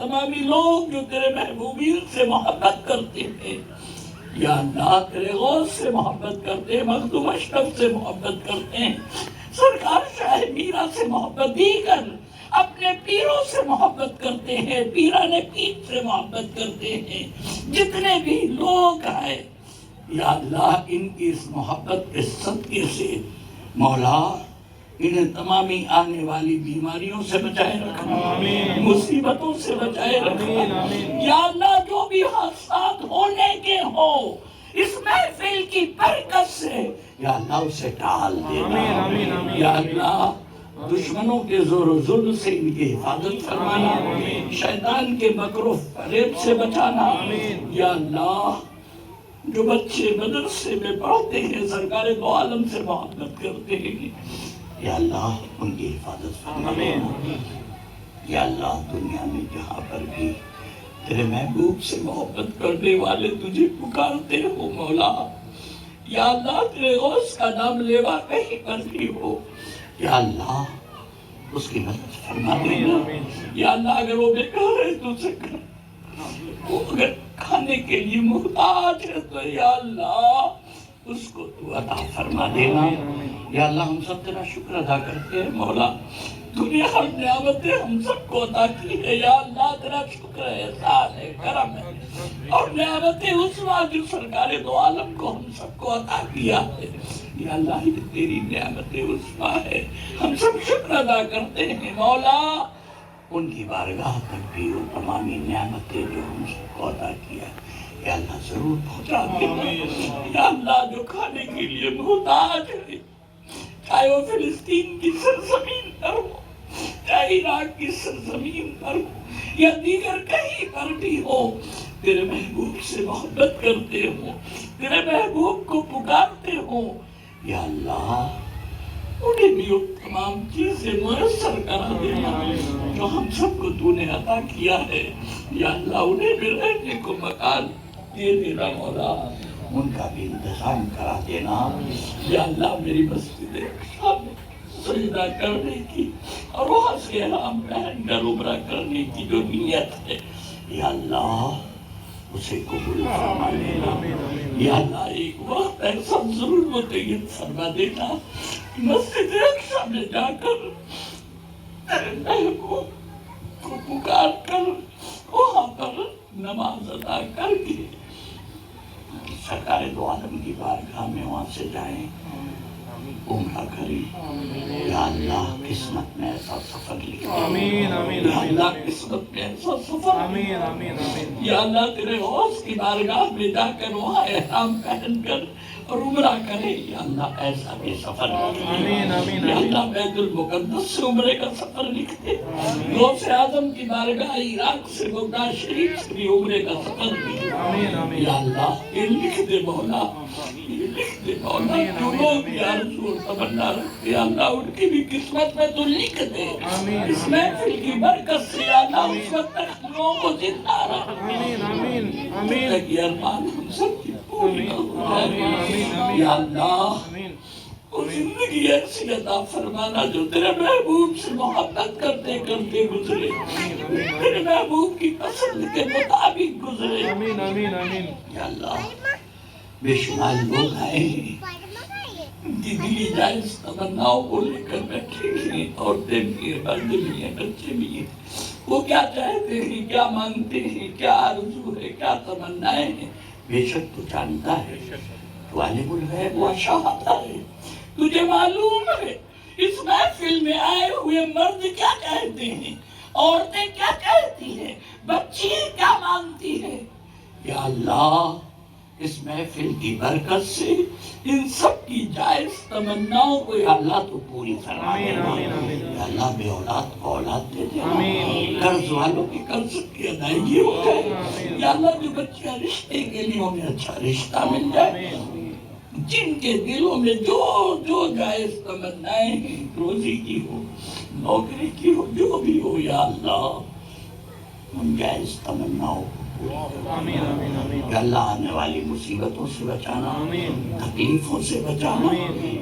تمامی لوگ جو تیرے محبوبین سے محبت کرتے ہیں، یا اللہ تیرے غوث سے محبت کرتے ہیں، مخدوم اشرف سے محبت کرتے ہیں، سرکار شاہ میرا سے محبت ہی کر، اپنے پیروں سے محبت کرتے ہیں، پیران پیر سے محبت کرتے ہیں، جتنے بھی لوگ آئے یا اللہ ان کی اس محبت کے صدقے سے مولا انہیں تمامی آنے والی بیماریوں سے بچائے رکھنا، مصیبتوں سے بچائے رکھنا، یا اللہ جو بھی حادثات ہونے کے ہو اس محفل کی برکت سے یا اللہ اسے ٹال دینا، یا اللہ دشمنوں کے زور و ظلم سے ان کی حفاظت فرمانا، شیطان کے مکر و فریب سے بچانا، یا اللہ جو بچے مدرسے میں پڑھتے ہیں سرکار دو عالم سے محبت کرتے ہیں یا اللہ ان کی حفاظت فرمانا، یا اللہ دنیا میں جہاں پر بھی تیرے محبوب سے محبت کرنے والے تجھے پکارتے ہو مولا، یا اللہ تیرے غوث کا نام لیوا کہیں پر بھی ہو یا اللہ اس کی مدد فرما دینا، یا اللہ اگر وہ بیکار ہے تو اسے کر، وہ اگر کھانے کے لیے محتاج ہے تو یا اللہ اس کو تو عطا فرما دینا، یا اللہ ہم سب تیرا شکر ادا کرتے ہیں مولا، دنیا ہر نعمتیں ہم سب کو عطا کی ہے، یا اللہ تیرا شکر ہے، احسان ہے، کرم ہے، اور نعمتیں عظمیٰ جو سرکار دو عالم کو ہم سب کو عطا کیا ہے، یا اللہ یہ تیری نعمتیں عظمیٰ ہے، ہم سب شکر ادا کرتے ہیں مولا، ان کی بارگاہ تک بھی وہ تمامی نعمتیں جو ہم سب کو عطا کیا یا اللہ ضرور پہنچا دینا، یا اللہ جو کھانے کے لیے محتاج ہے چاہے وہ فلسطین کی سرزمین پر ہو، چاہے عراق کی سرزمین پر ہو یا دیگر کہیں پر بھی ہو، تیرے محبوب سے محبت کرتے ہو، تیرے محبوب کو پکارتے ہو یا اللہ انہیں بھی وہ تمام چیزیں میسر کرا دینا جو ہم سب کو تو نے عطا کیا ہے، یا اللہ انہیں بھی رہنے کو مکان دے دینا مولا، ان کا بھی انتظام کرا دینا، یا اللہ میری مسجد اقصی میں سجدہ کرنے کی اور وہاں سے احرام پہن کر عمرہ کرنے کی جو نیت ہے یا اللہ اسے قبول فرما لینا، یا اللہ ایک وقت ایسا ضرور متعین فرما دینا مسجد اقصی میں جا کر تیرے محبوب کو پکار کر وہاں پر نماز ادا کر کے سرکار دو عالم کی بارگاہ میں وہاں سے جائیں، عمرہ کریں، یا اللہ قسمت میں ایسا سفر لکھ دے، یا اللہ قسمت میں ایسا سفر، یا اللہ تیرے غوث کی بارگاہ میں جا کر وہاں احرام پہن کر اور عمرہ کرے، یا اللہ ایسا بھی سفر لکھ دے، یا اللہ بیت المقدس سے عمرے کا سفر لکھ دے، غوث اعظم کی بارگاہ عراق سے بغداد شریف سے بھی عمرے کا سفر لکھ دے، یا اللہ یہ لکھ دے مولا، یہ لکھ دے مولا، جو لوگ بھی آرزو اور تمنا رکھتے یا اللہ ان کی بھی قسمت میں تو لکھ دے، اس محفل کی برکت سے یا اللہ اس وقت تک لوگوں کو زندہ رکھ، تک یہ ارمان ہم سب کی پوری ہو جائے، یا اللہ وہ زندگی ایسی عطا فرمانا جو تیرے محبوب سے محبت کرتے کرتے گزرے، تیرے محبوب کی پسند کے مطابق گزرے، یا اللہ بے شمار لوگ آئے ہیں ان کی دلی جائز تمناؤں کو لے کر بیٹھے ہیں، عورتیں بھی ہیں، مرد بھی ہیں، بچے بھی ہیں، وہ کیا چاہتے ہیں، کیا مانگتے ہیں، کیا آرزو ہے، کیا تمنائیں ہیں، بے شک تو جانتا ہے، تو عالم الغیب و شہادہ ہے، تجھے معلوم ہے اس محفل میں آئے ہوئے مرد کیا کہتے ہیں، عورتیں کیا کہتی ہیں، بچی کیا مانگتی ہے، یا اللہ اس محفل کی برکت سے ان سب کی جائز تمناؤں کو یا اللہ تو پوری فرما دینا، یا اللہ بے اولاد کو اولاد دے دینا، قرض والوں کی قرض کی ادائیگی ہو جائے، یا اللہ جو بچیاں رشتے کے لیے انہیں اچھا رشتہ مل جائے، جن کے دلوں میں جو جائز تمنائیں ہیں، روزی کی ہو، نوکری کی ہو، جو بھی ہو یا اللہ ان جائز تمناؤں کو یا اللہ آنے والی مصیبتوں سے بچانا، تکلیفوں سے بچانا،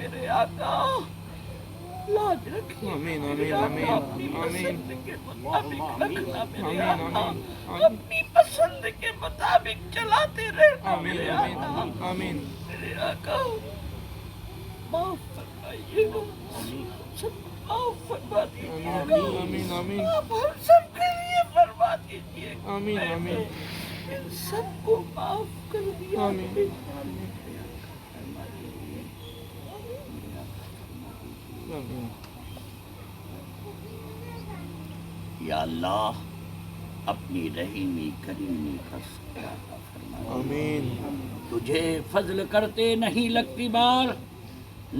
میرے آقا لاج رکھیے آمین میرے آمین آقا، آمین اپنی آمین پسند کے مطابق رکھنا میرے آمین آقا، آمین اپنی پسند کے مطابق چلاتے رہنا آمین میرے آمین آقا، آمین میرے آقا معاف فرمائیے گا، سب معاف فرما دیجیے گا، آمین آمین آپ ہم سب کے لیے فرما دیجیے گا، آمین آمین ان سب کو معاف کر دیا آمین آمین یا اللہ اپنی رحیمی کریمی کا شکر عطا فرما، آمین تجھے فضل کرتے نہیں لگتی بار،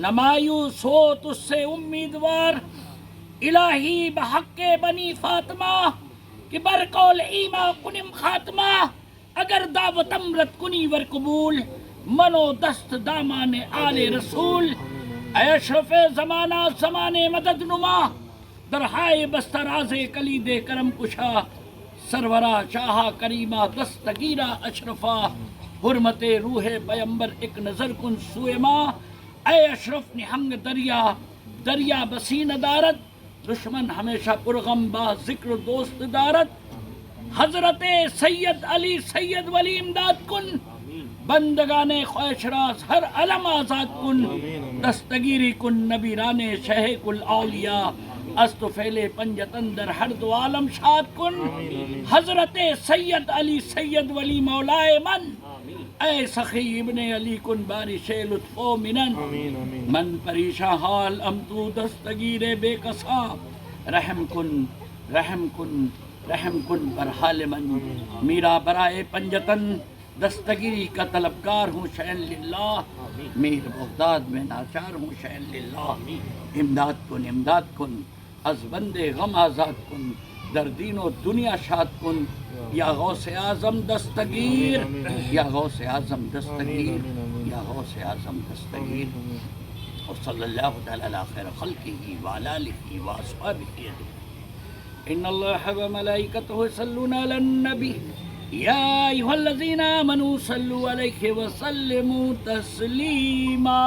نہ مایوس ہو تجھ سے امیدوار، الہی بحق بنی فاطمہ کہ برقول ایما کنم خاتمہ، اگر دعوت امرت کنی ور قبول، منو دست دامان آل رسول، اے اشرف زمانہ زمان مدد نما، درہائے بستراز کلید کرم کشا، سرورا شاہ کریمہ دستگیرہ اشرفا، حرمت روح پیمبر ایک نظر کن سوئے ماں، اے اشرف نہنگ دریا دریا بسین دارت، دشمن ہمیشہ پرغم با ذکر دوست دارت، حضرت سید علی سید ولی امداد کن، بندگان خواہش راز ہر علم آزاد کن، دستگیری کن نبیران شہ کل اولیاء، است فعل پنجتن در ہر دو عالم شاد کن، حضرت سید علی سید ولی مولائے من، اے سخی ابن علی کن بارش لطف و منن، من پریشاں حال ام تو دستگیر بے کساں، رحم کن رحم کن رحم کن بر حال من، میرا برائے پنجتن دستگیری کا طلبگار ہوں شأن للہ، میر بغداد میں ناچار ہوں شأن للہ، امداد کن از بند غم آزاد کن، در دین و دنیا شاد کن، یا غوث اعظم دستگیر، یا غوث اعظم دستگیر، یا غوث اعظم دستگیر، وصلی اللہ تعالی علی خیر خلقہ وعلی آلہ واصحابہ اجمعین۔ ان اللہ وملائکتہ یصلون علی النبی یا ایھا الذین آمنوا صلوا علیہ وسلموا تسلیما۔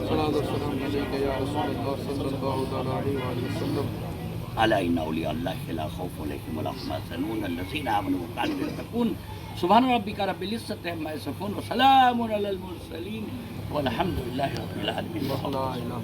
صلاۃ والسلام علیک یا رسول اللہ صلی اللہ تعالی علیہ وآلہ وسلم۔ الا ان اولیاء اللہ لا خوف علیہم ولا هم يحزنون الذین آمنوا وكانوا يتقون۔ سبحان ربک رب العزة عما یصفون وسلام علی المرسلین والحمد للہ رب العالمین۔ لا الہ